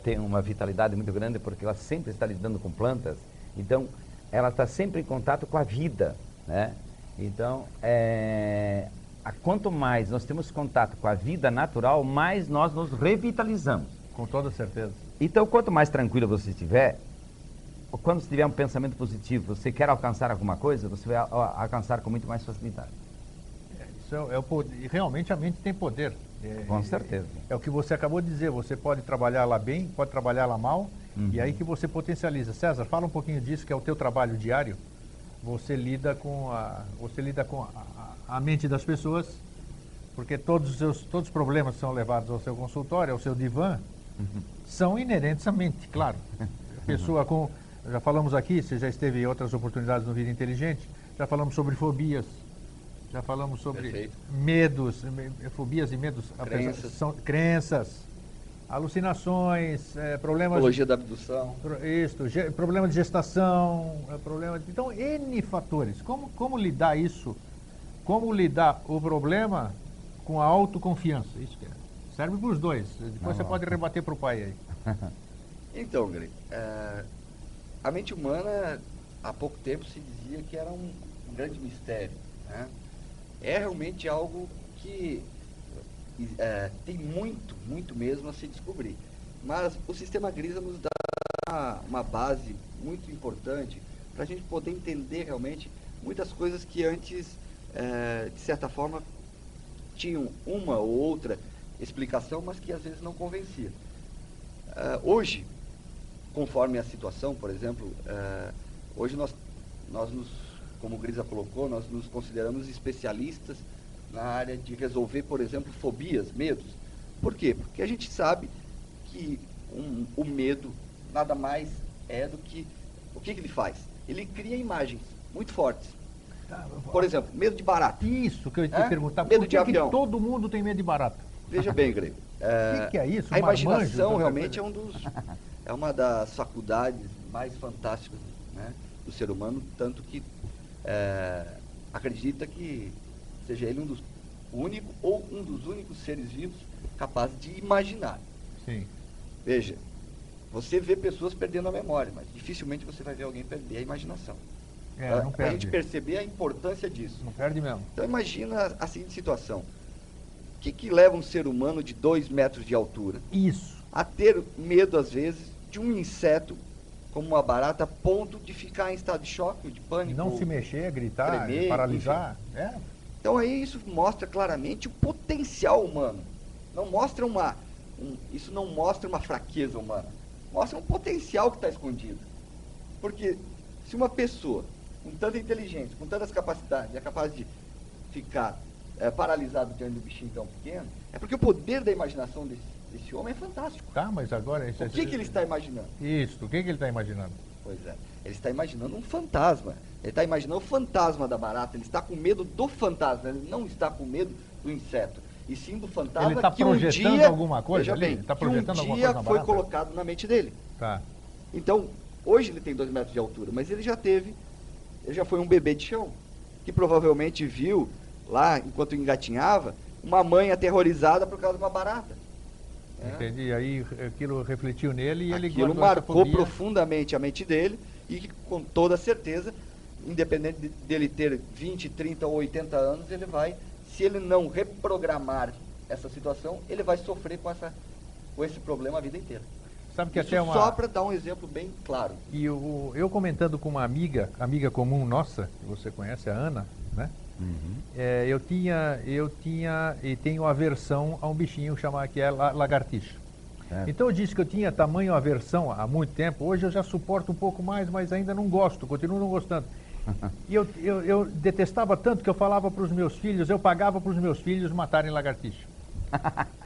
Speaker 3: tem uma vitalidade muito grande porque ela sempre está lidando com plantas, então ela está sempre em contato com a vida, né? Então, quanto mais nós temos contato com a vida natural, mais nós nos revitalizamos.
Speaker 2: Com toda certeza.
Speaker 3: Então, quanto mais tranquilo você estiver, quando você tiver um pensamento positivo, você quer alcançar alguma coisa, você vai alcançar com muito mais facilidade.
Speaker 2: Isso é o poder. E realmente a mente tem poder.
Speaker 3: Com certeza.
Speaker 2: É o que você acabou de dizer, você pode trabalhar lá bem, pode trabalhar lá mal, e aí que você potencializa. César, fala um pouquinho disso, que é o teu trabalho diário. Você lida com a mente das pessoas, porque todos os problemas que são levados ao seu consultório, ao seu divã, são inerentes à mente, claro. A pessoa com... Já falamos aqui, você já esteve em outras oportunidades no Vida Inteligente, já falamos sobre fobias, já falamos sobre
Speaker 5: Perfeito.
Speaker 2: medos, fobias e medos,
Speaker 5: Crenças.
Speaker 2: são crenças, alucinações, problemas...
Speaker 5: Psicologia da abdução.
Speaker 2: Problema de gestação, então, N fatores. Como lidar isso? Como lidar o problema com a autoconfiança? Isso que é. Serve para os dois. Depois você pode rebater para o pai aí.
Speaker 5: Então, Greg, a mente humana, há pouco tempo se dizia que era um grande mistério, né? É realmente algo que tem muito, muito mesmo a se descobrir. Mas o sistema Grisa nos dá uma base muito importante para a gente poder entender realmente muitas coisas que antes, de certa forma, tinham uma ou outra explicação, mas que às vezes não convencia. Hoje, conforme a situação, por exemplo, hoje nós como o Grisa colocou, nós nos consideramos especialistas na área de resolver, por exemplo, fobias, medos. Por quê? Porque a gente sabe que o medo nada mais é do que... O que ele faz? Ele cria imagens muito fortes. Por exemplo, medo de barata.
Speaker 2: Isso que eu ia te perguntar.
Speaker 5: Medo
Speaker 2: Por
Speaker 5: de avião.
Speaker 2: que todo mundo tem medo de barata?
Speaker 5: Veja bem, Grego.
Speaker 2: O que é isso?
Speaker 5: A imaginação
Speaker 2: Marmanjo,
Speaker 5: realmente é uma das faculdades mais fantásticas, né, do ser humano, tanto que acredita que seja ele um dos únicos seres vivos capazes de imaginar.
Speaker 2: Sim.
Speaker 5: Veja, você vê pessoas perdendo a memória, mas dificilmente você vai ver alguém perder a imaginação.
Speaker 2: Não
Speaker 5: Para a gente
Speaker 2: perde.
Speaker 5: perceber a importância disso.
Speaker 2: Não perde mesmo.
Speaker 5: Então imagina a seguinte situação. O que leva um ser humano de 2 metros de altura
Speaker 2: Isso.
Speaker 5: a ter medo, às vezes, de um inseto como uma barata, a ponto de ficar em estado de choque, de pânico?
Speaker 2: Não se mexer, gritar,
Speaker 5: tremer,
Speaker 2: paralisar.
Speaker 5: Então aí isso mostra claramente o potencial humano. Não mostra isso não mostra uma fraqueza humana. Mostra um potencial que está escondido. Porque se uma pessoa com tanta inteligência, com tantas capacidades, é capaz de ficar paralisado diante do bichinho tão pequeno, é porque o poder da imaginação desse homem é fantástico.
Speaker 2: Tá, mas agora...
Speaker 5: O que ele está imaginando?
Speaker 2: Isso, o que ele está imaginando?
Speaker 5: Pois é, ele está imaginando um fantasma. Ele está imaginando o fantasma da barata, ele está com medo do fantasma, ele não está com medo do inseto. E sim do fantasma
Speaker 2: Ele está
Speaker 5: que um
Speaker 2: projetando
Speaker 5: dia,
Speaker 2: alguma coisa
Speaker 5: veja
Speaker 2: ali?
Speaker 5: bem,
Speaker 2: Ele está
Speaker 5: que um
Speaker 2: projetando alguma
Speaker 5: dia
Speaker 2: coisa na
Speaker 5: foi
Speaker 2: barata?
Speaker 5: colocado na mente dele.
Speaker 2: Tá.
Speaker 5: Então, hoje ele tem 2 metros de altura, mas ele já foi um bebê de chão, que provavelmente viu lá, enquanto engatinhava, uma mãe aterrorizada por causa de uma barata.
Speaker 2: Entendi. Aí aquilo refletiu nele e ele
Speaker 5: Aquilo
Speaker 2: guardou essa
Speaker 5: marcou
Speaker 2: fobia.
Speaker 5: profundamente a mente dele e com toda certeza, independente dele ter 20, 30 ou 80 anos, ele vai, se ele não reprogramar essa situação, ele vai sofrer com esse problema a vida inteira.
Speaker 2: Sabe que
Speaker 5: Isso
Speaker 2: até
Speaker 5: só para dar um exemplo bem claro.
Speaker 2: E eu comentando com uma amiga comum nossa, que você conhece, a Ana, né? Eu tinha e tenho aversão a um bichinho chamado que é lagartixa. Então eu disse que eu tinha tamanho aversão há muito tempo. Hoje eu já suporto um pouco mais, mas ainda não gosto, continuo não gostando. E eu detestava tanto que eu falava para os meus filhos, eu pagava para os meus filhos matarem lagartixa.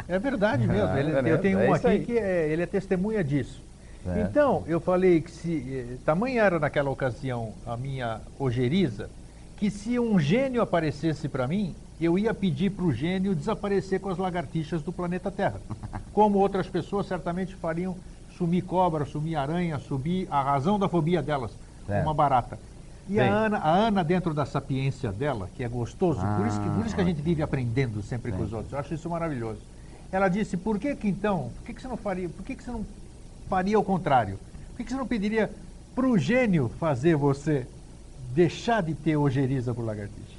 Speaker 2: É verdade mesmo. Eu tenho um aqui que ele é testemunha disso. Então, eu falei que tamanha era naquela ocasião a minha ojeriza, que se um gênio aparecesse para mim, eu ia pedir para o gênio desaparecer com as lagartixas do planeta Terra. Como outras pessoas certamente fariam sumir cobra, sumir aranha, sumir a razão da fobia delas, uma barata. E a Ana, dentro da sapiência dela, que é gostoso, por isso que a gente vive aprendendo sempre com os outros, eu acho isso maravilhoso. Ela disse, por que você não faria o contrário? Por que você não pediria para o gênio fazer você deixar de ter ojeriza por lagartixa?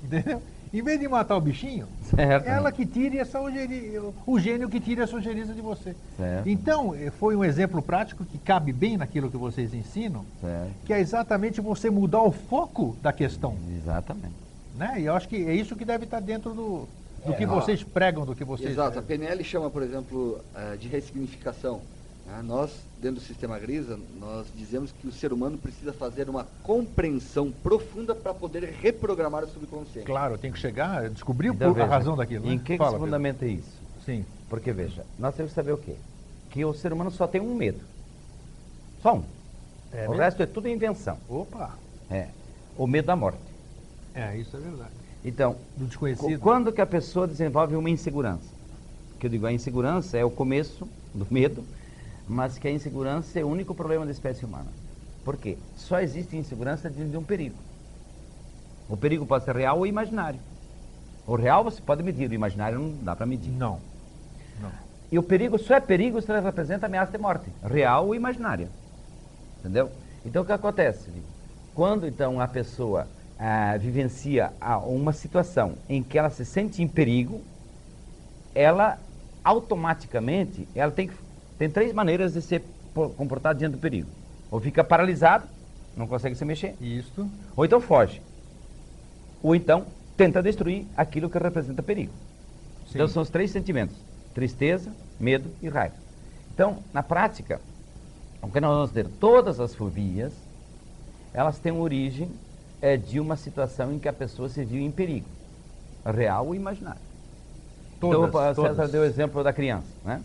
Speaker 2: Entendeu? Em vez de matar o bichinho,
Speaker 3: Certo.
Speaker 2: Ela que tire essa ojeriza, o gênio que tire essa ojeriza de você.
Speaker 3: Certo.
Speaker 2: Então, foi um exemplo prático que cabe bem naquilo que vocês ensinam,
Speaker 3: Certo.
Speaker 2: que é exatamente você mudar o foco da questão.
Speaker 3: Exatamente.
Speaker 2: Né? E eu acho que é isso que deve estar dentro do que vocês pregam, do que vocês...
Speaker 5: Exato, a PNL chama, por exemplo, de ressignificação. Nós, dentro do sistema Grisa, nós dizemos que o ser humano precisa fazer uma compreensão profunda para poder reprogramar o subconsciente.
Speaker 2: Claro, tem que chegar, descobrir
Speaker 3: Então,
Speaker 2: a
Speaker 3: veja,
Speaker 2: razão daquilo. Né?
Speaker 3: Em que
Speaker 2: Fala,
Speaker 3: se
Speaker 2: Pedro.
Speaker 3: fundamenta isso?
Speaker 2: Sim.
Speaker 3: Porque, veja, nós temos que saber o quê? Que o ser humano só tem um medo. Só um.
Speaker 2: É
Speaker 3: O
Speaker 2: mesmo?
Speaker 3: resto é tudo invenção.
Speaker 2: Opa!
Speaker 3: É. O medo da morte.
Speaker 2: Isso é verdade.
Speaker 3: Então,
Speaker 2: Do desconhecido.
Speaker 3: quando que a pessoa desenvolve uma insegurança? Que eu digo, a insegurança é o começo do medo, mas que a insegurança é o único problema da espécie humana. Por quê? Só existe insegurança diante de um perigo. O perigo pode ser real ou imaginário. O real você pode medir, o imaginário não dá para medir.
Speaker 2: Não.
Speaker 3: E o perigo só é perigo se ele representa ameaça de morte, real ou imaginária. Entendeu? Então o que acontece? Quando então a pessoa vivencia uma situação em que ela se sente em perigo, ela automaticamente tem três maneiras de se comportar diante do perigo. Ou fica paralisado, não consegue se mexer,
Speaker 2: Isto.
Speaker 3: ou então foge. Ou então tenta destruir aquilo que representa perigo.
Speaker 2: Sim.
Speaker 3: Então são os três sentimentos: tristeza, medo e raiva. Então, na prática, o que nós vamos ter? Todas as fobias, elas têm origem de uma situação em que a pessoa se viu em perigo, real ou imaginário.
Speaker 2: Todas,
Speaker 3: Então, o César
Speaker 2: todas.
Speaker 3: deu o exemplo da criança, né?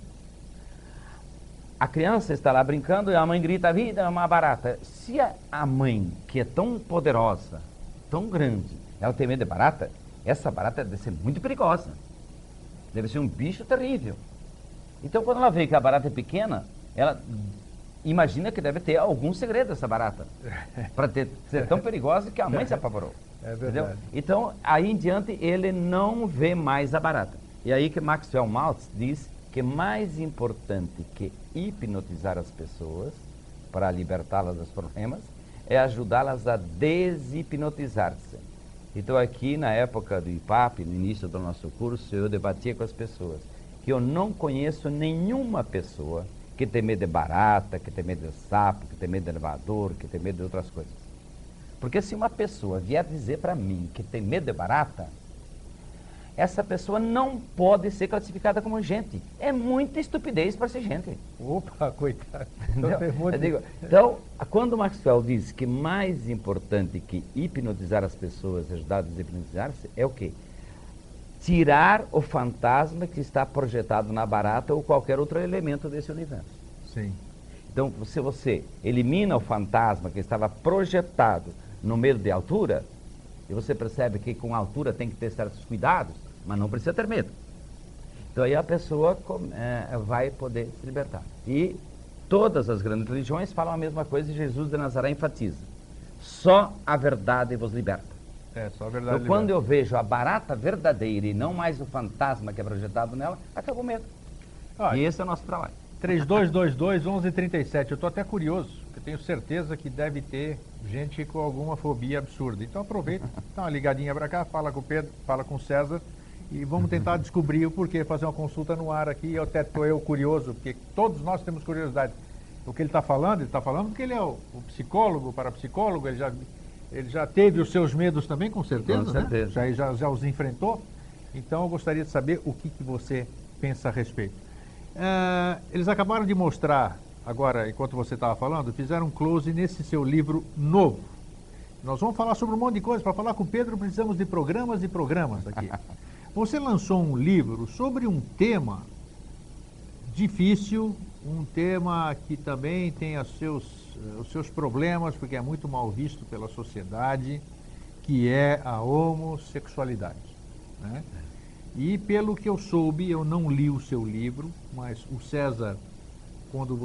Speaker 3: A criança está lá brincando e a mãe grita: a vida é uma barata. Se a mãe, que é tão poderosa, tão grande, ela tem medo de barata, essa barata deve ser muito perigosa. Deve ser um bicho terrível. Então, quando ela vê que a barata é pequena, ela imagina que deve ter algum segredo essa barata, para ser tão perigosa que a mãe se apavorou.
Speaker 2: É verdade.
Speaker 3: Entendeu? Então, aí em diante, ele não vê mais a barata. E aí que Maxwell Maltz diz que mais importante que hipnotizar as pessoas para libertá-las dos problemas é ajudá-las a deshipnotizar-se. Então aqui na época do IPAP, no início do nosso curso, eu debatia com as pessoas que eu não conheço nenhuma pessoa que tem medo de barata, que tem medo de sapo, que tem medo de elevador, que tem medo de outras coisas. Porque se uma pessoa vier dizer para mim que tem medo de barata, essa pessoa não pode ser classificada como gente. É muita estupidez para ser gente.
Speaker 2: Opa, coitado.
Speaker 3: Entendeu?
Speaker 2: Tem um monte
Speaker 3: Eu
Speaker 2: de-
Speaker 3: digo, então, quando Maxwell diz que mais importante que hipnotizar as pessoas, ajudar a deshipnotizar-se, é o quê? Tirar o fantasma que está projetado na barata ou qualquer outro elemento desse universo.
Speaker 2: Sim.
Speaker 3: Então, se você elimina o fantasma que estava projetado no medo de altura, e você percebe que com a altura tem que ter certos cuidados, mas não precisa ter medo. Então aí a pessoa vai poder se libertar. E todas as grandes religiões falam a mesma coisa e Jesus de Nazaré enfatiza: só a verdade vos liberta.
Speaker 2: É, só a verdade.
Speaker 3: Então quando eu vejo a barata verdadeira e não mais o fantasma que é projetado nela, acabou o medo.
Speaker 2: Olha,
Speaker 3: E esse é o nosso trabalho.
Speaker 2: 3222-1137. Eu estou até curioso, porque eu tenho certeza que deve ter gente com alguma fobia absurda. Então aproveita, dá uma ligadinha para cá, fala com o Pedro, fala com o César e vamos tentar descobrir o porquê, fazer uma consulta no ar aqui. Eu até estou curioso, porque todos nós temos curiosidade. O que ele está falando porque ele é o psicólogo, parapsicólogo, ele já teve os seus medos também, com certeza,
Speaker 3: Com certeza.
Speaker 2: Né? Já os enfrentou. Então eu gostaria de saber o que você pensa a respeito. Eles acabaram de mostrar, agora, enquanto você estava falando, fizeram um close nesse seu livro novo. Nós vamos falar sobre um monte de coisa. Para falar com o Pedro, precisamos de programas e programas aqui. Você lançou um livro sobre um tema difícil, um tema que também tem os seus problemas, porque é muito mal visto pela sociedade, que é a homossexualidade, né? E pelo que eu soube, eu não li o seu livro, mas o César, quando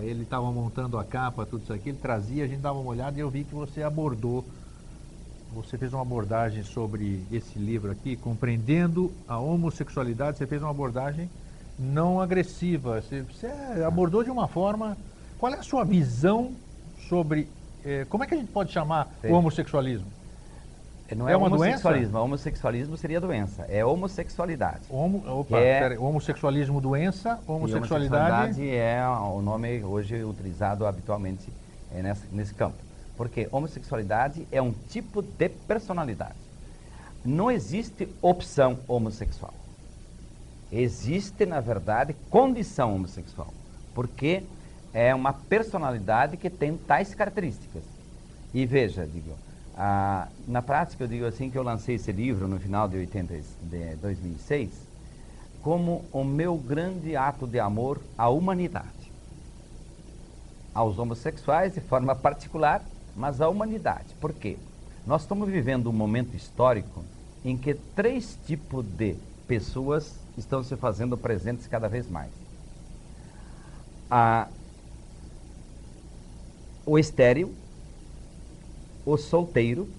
Speaker 2: ele estava montando a capa, tudo isso aqui, ele trazia, a gente dava uma olhada e eu vi que você fez uma abordagem sobre esse livro aqui, Compreendendo a Homossexualidade. Você fez uma abordagem não agressiva, você abordou de uma forma. Qual é a sua visão sobre, como é que a gente pode chamar
Speaker 3: Sim.
Speaker 2: o homossexualismo?
Speaker 3: Não
Speaker 2: É uma doença?
Speaker 3: homossexualismo. Homossexualismo seria doença. É homossexualidade.
Speaker 2: Homossexualismo, doença,
Speaker 3: E
Speaker 2: homossexualidade.
Speaker 3: homossexualidade é o nome hoje utilizado habitualmente nesse campo. Porque homossexualidade é um tipo de personalidade. Não existe opção homossexual. Existe, na verdade, condição homossexual. Porque é uma personalidade que tem tais características. E veja, na prática eu digo assim que eu lancei esse livro no final de 2006 como o meu grande ato de amor à humanidade. Aos homossexuais de forma particular, mas à humanidade. Por quê? Nós estamos vivendo um momento histórico em que 3 tipos de pessoas estão se fazendo presentes cada vez mais. O estéril, o solteiro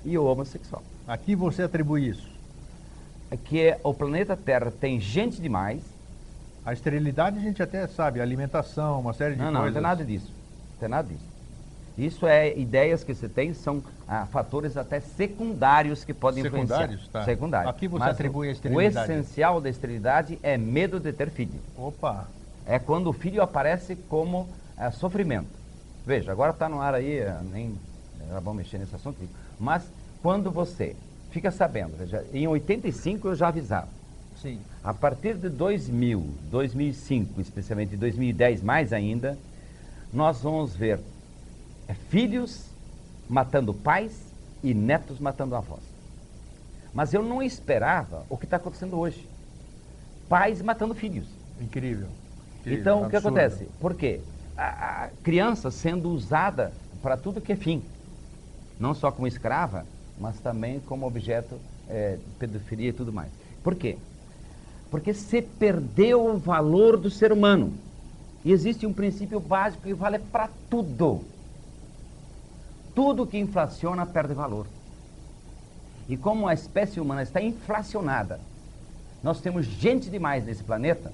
Speaker 3: e o homossexual.
Speaker 2: A que você atribui isso?
Speaker 3: Que o planeta Terra tem gente demais.
Speaker 2: A esterilidade a gente até sabe, alimentação, uma série de coisas.
Speaker 3: Não tem nada disso. Não tem nada disso. Isso é ideias que você tem, são fatores até secundários que podem influenciar.
Speaker 2: Tá.
Speaker 3: Secundários.
Speaker 2: A que você
Speaker 3: Mas
Speaker 2: atribui a
Speaker 3: o
Speaker 2: esterilidade?
Speaker 3: essencial da esterilidade é medo de ter filho.
Speaker 2: Opa!
Speaker 3: É quando o filho aparece como sofrimento. Veja, agora está no ar aí, nem vamos mexer nesse assunto, mas quando você fica sabendo, veja, em 85 eu já avisava.
Speaker 2: Sim.
Speaker 3: A partir de 2000, 2005, especialmente 2010 mais ainda, nós vamos ver filhos matando pais e netos matando avós. Mas eu não esperava o que está acontecendo hoje. Pais matando filhos.
Speaker 2: Incrível.
Speaker 3: Então, o que
Speaker 2: absurdo.
Speaker 3: acontece? Por quê? A criança sendo usada para tudo que é fim. Não só como escrava, mas também como objeto de pedofilia e tudo mais. Por quê? Porque se perdeu o valor do ser humano. E existe um princípio básico que vale para tudo. Tudo que inflaciona perde valor. E como a espécie humana está inflacionada, nós temos gente demais nesse planeta,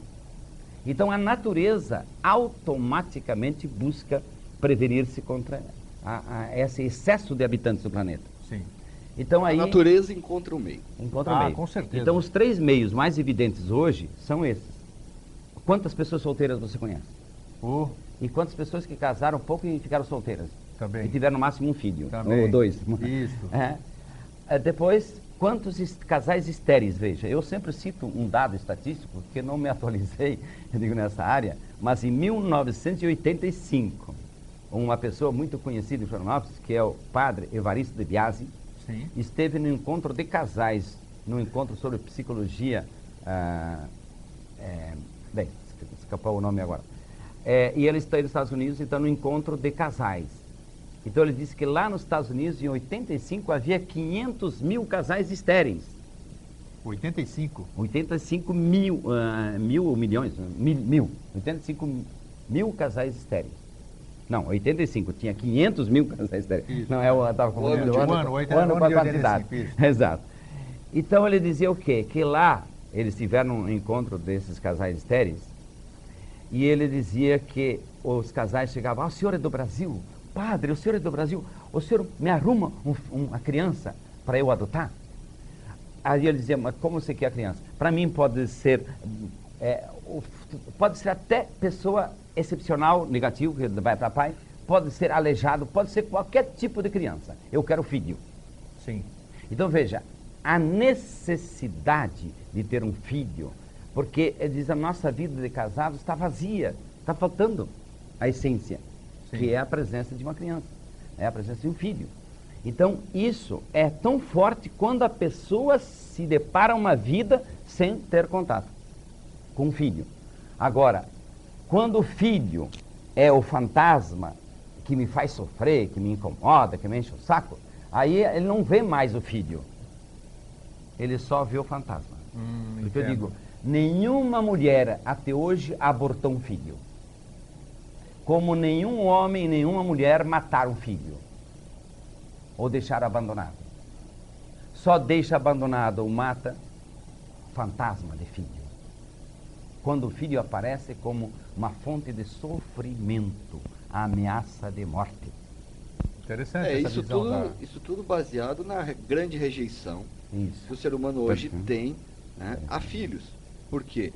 Speaker 3: então a natureza automaticamente busca prevenir-se contra esse excesso de habitantes do planeta.
Speaker 2: Sim.
Speaker 3: Então aí
Speaker 5: A natureza encontra o meio.
Speaker 3: encontra o meio.
Speaker 2: Com certeza.
Speaker 3: Então os 3 meios mais evidentes hoje são esses. Quantas pessoas solteiras você conhece? E quantas pessoas que casaram pouco e ficaram solteiras?
Speaker 2: Também.
Speaker 3: E tiveram no máximo um filho.
Speaker 2: Também.
Speaker 3: Ou 2.
Speaker 2: Isso.
Speaker 3: Depois, quantos casais estéreis? Veja, eu sempre cito um dado estatístico, porque não me atualizei, eu digo, nessa área, mas em 1985, uma pessoa muito conhecida em Florianópolis, que é o padre Evaristo de Biasi,
Speaker 2: Sim.
Speaker 3: esteve no encontro de casais, no encontro sobre psicologia, bem, escapou o nome agora. E ele está nos Estados Unidos, então no encontro de casais. Então ele disse que lá nos Estados Unidos, em 85, havia 500 mil casais estéreis.
Speaker 2: 85?
Speaker 3: 85 mil, milhões, mil, 85 mil casais estéreis. Não, 85, tinha 500 mil casais estéreis.
Speaker 2: Isso.
Speaker 3: Não, eu estava confundindo
Speaker 2: o ano
Speaker 3: com a
Speaker 2: de
Speaker 3: quantidade.
Speaker 2: 85, isso.
Speaker 3: Exato. Então ele dizia o quê? Que lá eles tiveram um encontro desses casais estéreis e ele dizia que os casais chegavam, o senhor é do Brasil? Padre, o senhor é do Brasil? O senhor me arruma uma criança para eu adotar? Aí ele dizia, mas como você quer a criança? Para mim pode ser até pessoa excepcional, negativo, que vai para pai, pode ser aleijado, pode ser qualquer tipo de criança. Eu quero filho.
Speaker 2: Sim.
Speaker 3: Então veja, a necessidade de ter um filho, porque ele diz, a nossa vida de casados está vazia, está faltando a essência. Sim. Que é a presença de uma criança, é a presença de um filho. Então, isso é tão forte quando a pessoa se depara uma vida sem ter contato com o filho. Agora, quando o filho é o fantasma que me faz sofrer, que me incomoda, que me enche o saco, aí ele não vê mais o filho, ele só vê o fantasma. Porque eu digo, nenhuma mulher até hoje abortou um filho. Como nenhum homem, nenhuma mulher mataram um filho. Ou deixaram abandonado. Só deixa abandonado ou mata fantasma de filho. Quando o filho aparece como uma fonte de sofrimento, a ameaça de morte.
Speaker 2: Interessante essa
Speaker 5: isso
Speaker 2: visão
Speaker 5: tudo, isso tudo baseado na grande rejeição
Speaker 3: Isso.
Speaker 5: que o ser humano hoje
Speaker 3: Perfeito.
Speaker 5: tem, né, a filhos. Por quê?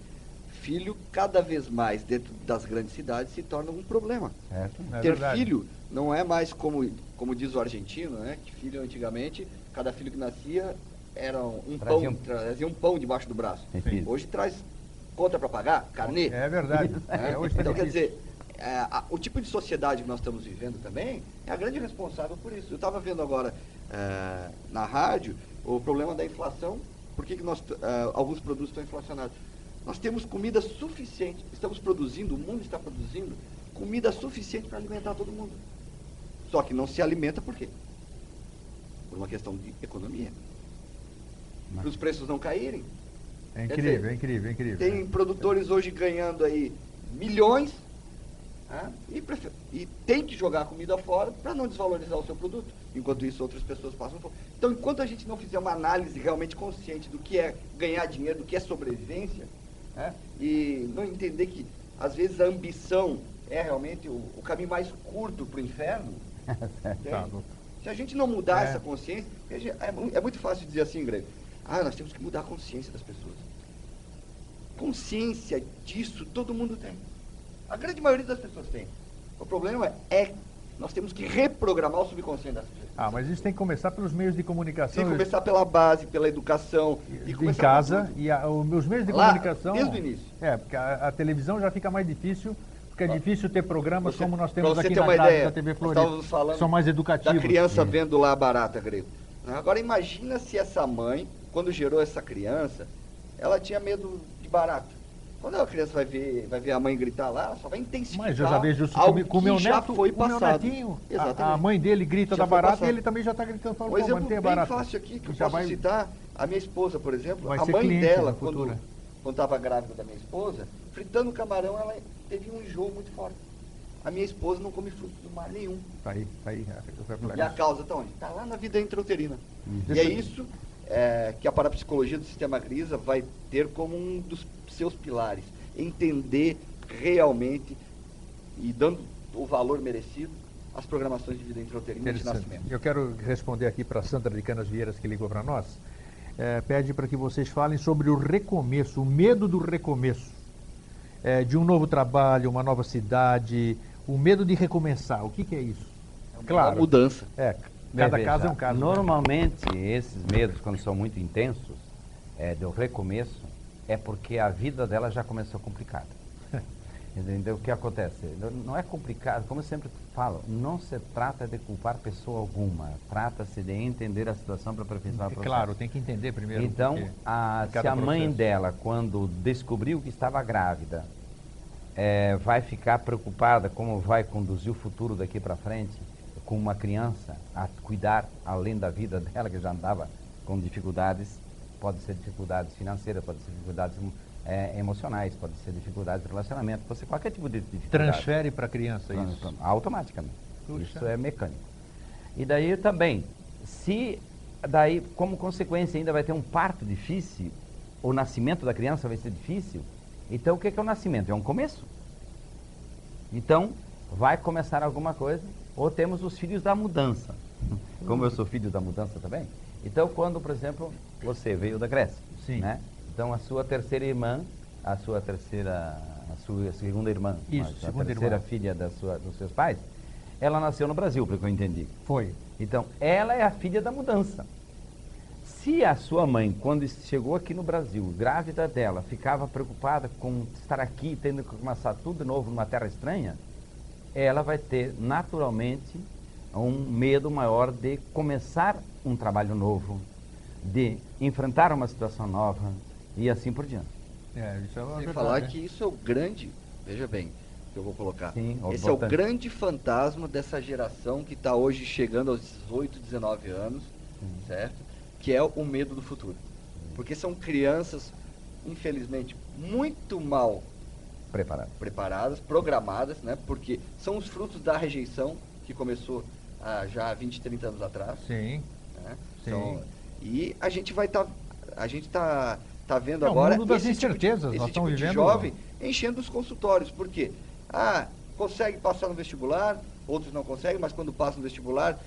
Speaker 5: Filho, cada vez mais dentro das grandes cidades, se torna um problema.
Speaker 3: Certo?
Speaker 2: É
Speaker 5: Ter
Speaker 2: verdade.
Speaker 5: filho não é mais como diz o argentino, né? Que filho antigamente, cada filho que nascia era trazia um pão debaixo do braço.
Speaker 3: Sim.
Speaker 5: Hoje traz conta para pagar, carnê.
Speaker 2: É verdade.
Speaker 5: né?
Speaker 2: Hoje tá
Speaker 5: Então, quer
Speaker 2: difícil.
Speaker 5: dizer, o tipo de sociedade que nós estamos vivendo também é a grande responsável por isso. Eu estava vendo agora na rádio o problema da inflação. Por que alguns produtos estão inflacionados? Nós temos comida suficiente, estamos produzindo, o mundo está produzindo comida suficiente para alimentar todo mundo. Só que não se alimenta por quê? Por uma questão de economia. Para os preços não caírem.
Speaker 2: É
Speaker 5: Quer
Speaker 2: incrível,
Speaker 5: dizer,
Speaker 2: é incrível, é incrível.
Speaker 5: Tem produtores hoje ganhando aí milhões, né, e tem que jogar a comida fora para não desvalorizar o seu produto. Enquanto isso, outras pessoas passam fome. Então, enquanto a gente não fizer uma análise realmente consciente do que é ganhar dinheiro, do que é sobrevivência, né, e não entender que, às vezes, a ambição é realmente o caminho mais curto para o inferno, entende?
Speaker 2: Tá, doutor.
Speaker 5: Se a gente não mudar
Speaker 2: É.
Speaker 5: essa consciência, é muito fácil dizer assim, Greg, nós temos que mudar a consciência das pessoas. Consciência disso todo mundo tem. A grande maioria das pessoas tem. O problema nós temos que reprogramar o subconsciente das pessoas.
Speaker 2: Mas isso tem que começar pelos meios de
Speaker 5: Tem
Speaker 2: comunicação.
Speaker 5: que começar pela base, pela educação. E
Speaker 2: Em
Speaker 5: começar
Speaker 2: casa,
Speaker 5: por tudo.
Speaker 2: e os meios de
Speaker 5: Lá,
Speaker 2: comunicação...
Speaker 5: desde o início.
Speaker 2: Porque a televisão já fica mais difícil, porque é difícil ter programas como nós
Speaker 5: pra
Speaker 2: temos
Speaker 5: você
Speaker 2: aqui
Speaker 5: ter
Speaker 2: na
Speaker 5: uma
Speaker 2: grade
Speaker 5: ideia,
Speaker 2: da TV
Speaker 5: nós
Speaker 2: Floripa,
Speaker 5: estávamos falando
Speaker 2: que são mais
Speaker 5: da
Speaker 2: educativos.
Speaker 5: criança vendo lá a barata, Grego. Agora imagina se essa mãe, quando gerou essa criança, ela tinha medo de barata. Quando a criança vai ver a mãe gritar lá, ela só vai intensificar.
Speaker 2: Mas eu já vejo isso
Speaker 5: algo
Speaker 2: com o meu
Speaker 5: que já
Speaker 2: neto,
Speaker 5: foi
Speaker 2: o meu
Speaker 5: passado.
Speaker 2: netinho,
Speaker 5: Exatamente.
Speaker 2: a mãe dele grita
Speaker 5: Já
Speaker 2: da
Speaker 5: foi
Speaker 2: barata
Speaker 5: passado.
Speaker 2: e ele também já está gritando, fala,
Speaker 5: Um
Speaker 2: pô,
Speaker 5: exemplo
Speaker 2: mantém a
Speaker 5: bem
Speaker 2: barata.
Speaker 5: fácil aqui, que eu
Speaker 2: Já
Speaker 5: posso
Speaker 2: vai-
Speaker 5: citar, a minha esposa, por exemplo,
Speaker 2: Vai
Speaker 5: a
Speaker 2: ser
Speaker 5: mãe
Speaker 2: cliente
Speaker 5: dela,
Speaker 2: na
Speaker 5: quando
Speaker 2: futura.
Speaker 5: estava grávida da minha esposa, fritando camarão, ela teve um enjoo muito forte. A minha esposa não come frutos do mar nenhum.
Speaker 2: Tá aí.
Speaker 5: E a causa está onde? Está lá na vida intrauterina. E
Speaker 2: Deixa
Speaker 5: é
Speaker 2: eu-
Speaker 5: isso que a parapsicologia do sistema Grisa vai ter como um dos seus pilares. Entender realmente e dando o valor merecido às programações de vida intrauterina de
Speaker 2: Interessante.
Speaker 5: nascimento.
Speaker 2: Eu quero responder aqui para a Sandra de Canas Vieiras, que ligou para nós. Pede para que vocês falem sobre o recomeço, o medo do recomeço. De um novo trabalho, uma nova cidade, o medo de recomeçar. O que é isso?
Speaker 5: Uma mudança.
Speaker 2: Cada
Speaker 3: Veja,
Speaker 2: caso é um caso. né?
Speaker 3: Normalmente, esses medos, quando são muito intensos, do recomeço, é porque a vida dela já começou complicada. Entendeu? O que acontece? Não é complicado, como eu sempre falo, não se trata de culpar pessoa alguma, trata-se de entender a situação para aperfeiçoar o processo.
Speaker 2: Claro, tem que entender primeiro.
Speaker 3: Então,
Speaker 2: porque
Speaker 3: se
Speaker 2: cada
Speaker 3: a mãe
Speaker 2: processo.
Speaker 3: dela, quando descobriu que estava grávida, vai ficar preocupada como vai conduzir o futuro daqui para frente, com uma criança a cuidar além da vida dela, que já andava com dificuldades, pode ser dificuldades financeiras, pode ser dificuldades emocionais, pode ser dificuldades de relacionamento, pode ser qualquer tipo de dificuldade.
Speaker 2: Transfere para a criança isso.
Speaker 3: Automaticamente.
Speaker 2: Puxa.
Speaker 3: Isso é mecânico. E daí também, se daí como consequência ainda vai ter um parto difícil, o nascimento da criança vai ser difícil, então o que é o nascimento? É um começo. Então, vai começar alguma coisa, ou temos os filhos da mudança. Como eu sou filho da mudança também, então quando, por exemplo, você veio da Grécia,
Speaker 2: Sim.
Speaker 3: né? Então a sua terceira irmã, a sua segunda irmã,
Speaker 2: Isso,
Speaker 3: a
Speaker 2: segunda
Speaker 3: terceira
Speaker 2: irmã.
Speaker 3: filha dos seus pais, ela nasceu no Brasil, pelo que eu entendi.
Speaker 2: Foi.
Speaker 3: Então, ela é a filha da mudança. Se a sua mãe, quando chegou aqui no Brasil, grávida dela, ficava preocupada com estar aqui, tendo que começar tudo de novo numa terra estranha, ela vai ter naturalmente um medo maior de começar um trabalho novo, de enfrentar uma situação nova e assim por diante.
Speaker 2: Isso é uma
Speaker 5: Sem
Speaker 2: verdade,
Speaker 5: falar
Speaker 2: né?
Speaker 5: que isso é o grande, veja bem, que eu vou colocar.
Speaker 3: Sim,
Speaker 5: Esse é o
Speaker 3: importante.
Speaker 5: grande fantasma dessa geração que está hoje chegando aos 18, 19 anos, certo? Que é o medo do futuro. Porque são crianças, infelizmente, muito mal
Speaker 3: Preparado.
Speaker 5: preparadas, programadas, né? Porque são os frutos da rejeição que começou já há 20, 30 anos atrás.
Speaker 2: Sim.
Speaker 5: Né?
Speaker 2: Sim.
Speaker 5: E a gente vai estar, a gente tá vendo
Speaker 2: É o
Speaker 5: agora
Speaker 2: mundo das
Speaker 5: esse tipo de-
Speaker 2: incertezas,
Speaker 5: esse
Speaker 2: nós
Speaker 5: tipo
Speaker 2: estamos
Speaker 5: de
Speaker 2: vivendo-
Speaker 5: jovem enchendo os consultórios. Por quê? conseguem passar no vestibular, outros não conseguem, mas quando passam no vestibular,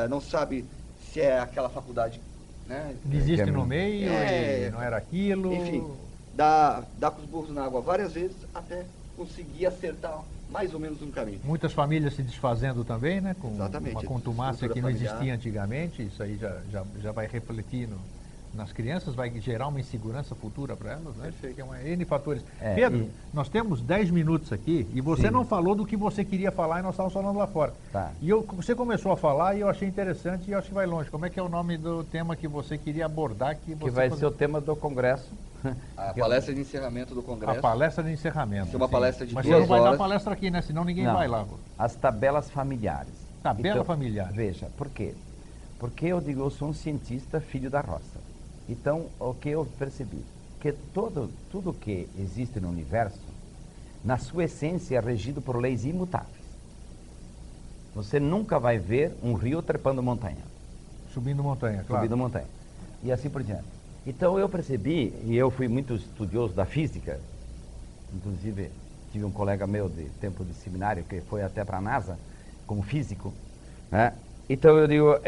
Speaker 5: não sabe se é aquela faculdade, né?
Speaker 2: Desiste no meio,
Speaker 5: É.
Speaker 2: e não era aquilo.
Speaker 5: Enfim, dá com os burros na água várias vezes até conseguir acertar mais ou menos um caminho.
Speaker 2: Muitas famílias se desfazendo também, né? Com
Speaker 5: Exatamente,
Speaker 2: uma contumácia
Speaker 5: estrutura
Speaker 2: que não
Speaker 5: familiar.
Speaker 2: existia antigamente. Isso aí já vai refletir nas crianças, vai gerar uma insegurança futura para elas, né?
Speaker 5: Perfeito.
Speaker 2: Que é uma N fatores.
Speaker 3: É,
Speaker 2: Pedro,
Speaker 3: e-
Speaker 2: nós temos 10 minutos aqui e você
Speaker 3: Sim.
Speaker 2: não falou do que você queria falar e nós estávamos falando lá fora.
Speaker 3: Tá.
Speaker 2: E você começou a falar e eu achei interessante e eu acho que vai longe. Como é que é o nome do tema que você queria abordar? Que
Speaker 3: vai ser o tema do congresso.
Speaker 5: A palestra de encerramento do Congresso.
Speaker 2: A palestra de encerramento.
Speaker 5: Vai ser uma
Speaker 2: sim.
Speaker 5: palestra de
Speaker 2: Mas
Speaker 5: 2
Speaker 2: você não vai dar
Speaker 5: horas.
Speaker 2: palestra aqui, né? Senão ninguém
Speaker 3: Não,
Speaker 2: vai lá.
Speaker 3: as tabelas familiares.
Speaker 2: Tabela familiar.
Speaker 3: Veja, por quê? Porque eu digo, eu sou um cientista filho da roça. Então, o que eu percebi? Que tudo que existe no universo, na sua essência, é regido por leis imutáveis. Você nunca vai ver um rio trepando montanha.
Speaker 2: Subindo montanha, claro.
Speaker 3: Subindo montanha. E assim por diante. Então eu percebi, e eu fui muito estudioso da física, inclusive tive um colega meu de tempo de seminário que foi até para a NASA como físico, né? Então eu digo,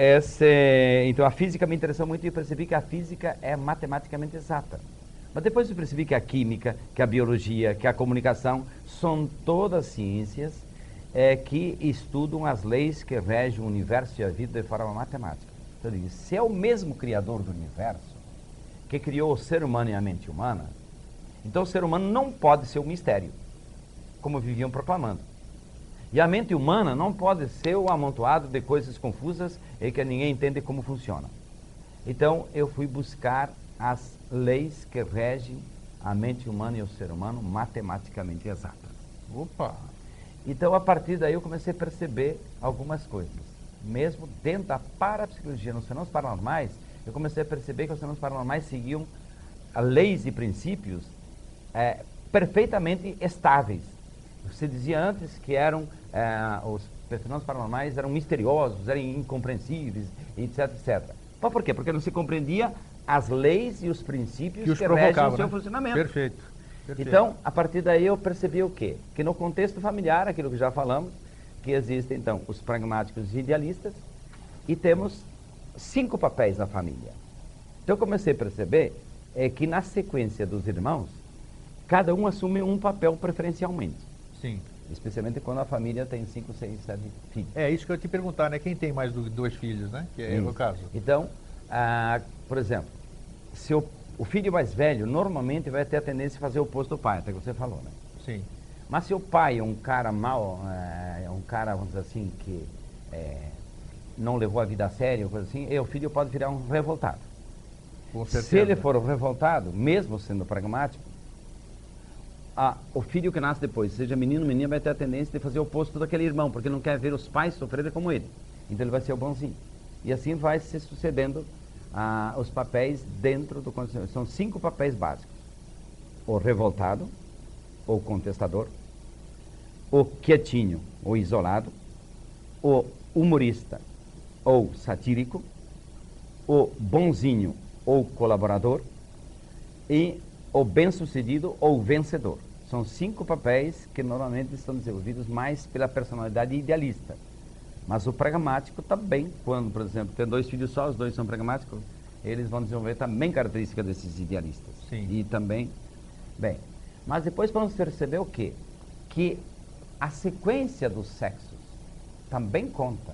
Speaker 3: então a física me interessou muito e eu percebi que a física é matematicamente exata. Mas depois eu percebi que a química, que a biologia, que a comunicação são todas ciências que estudam as leis que regem o universo e a vida de forma matemática. Então eu digo, se é o mesmo criador do universo que criou o ser humano e a mente humana, então o ser humano não pode ser um mistério, como viviam proclamando. E a mente humana não pode ser o amontoado de coisas confusas e que ninguém entende como funciona. Então eu fui buscar as leis que regem a mente humana e o ser humano matematicamente exatas.
Speaker 2: Opa!
Speaker 3: Então a partir daí eu comecei a perceber algumas coisas. Mesmo dentro da parapsicologia, nos fenômenos paranormais, eu comecei a perceber que os fenômenos paranormais seguiam leis e princípios perfeitamente estáveis. Você dizia antes que os fenômenos paranormais eram misteriosos, eram incompreensíveis, etc, etc. Mas por quê? Porque não se compreendia as leis e os princípios
Speaker 2: os
Speaker 3: que regem o
Speaker 2: provocavam,
Speaker 3: seu
Speaker 2: né?
Speaker 3: funcionamento.
Speaker 2: Perfeito.
Speaker 3: Então, a partir daí eu percebi o quê? Que no contexto familiar, aquilo que já falamos, que existem então os pragmáticos e idealistas, e temos 5 papéis na família. Então eu comecei a perceber que na sequência dos irmãos, cada um assume um papel preferencialmente.
Speaker 2: Sim.
Speaker 3: Especialmente quando a família tem 5, 6, 7 filhos.
Speaker 2: É isso que eu ia te perguntar, né? Quem tem mais 2 filhos, né? Que é
Speaker 3: Isso.
Speaker 2: o caso.
Speaker 3: Então, por exemplo, se o filho mais velho normalmente vai ter a tendência a fazer o oposto do pai, até que você falou, né?
Speaker 2: Sim.
Speaker 3: Mas se o pai é um cara mau, é um cara, vamos dizer assim, que não levou a vida a sério, coisa assim, o filho pode virar um revoltado.
Speaker 2: Com certeza.
Speaker 3: Se ele for um revoltado, mesmo sendo pragmático, o filho que nasce depois, seja menino ou menina, vai ter a tendência de fazer o oposto daquele irmão, porque ele não quer ver os pais sofrerem como ele. Então ele vai ser o bonzinho. E assim vai se sucedendo os papéis dentro do conselho. São 5 papéis básicos. O revoltado, ou contestador, o quietinho, ou isolado, o humorista, ou satírico, o bonzinho, ou colaborador, e o bem-sucedido ou vencedor. São 5 papéis que normalmente estão desenvolvidos mais pela personalidade idealista. Mas o pragmático também, quando, por exemplo, tem 2 filhos só, os 2 são pragmáticos, eles vão desenvolver também características desses idealistas.
Speaker 2: Sim.
Speaker 3: E também, bem, mas depois vamos perceber o quê? Que a sequência dos sexos também conta.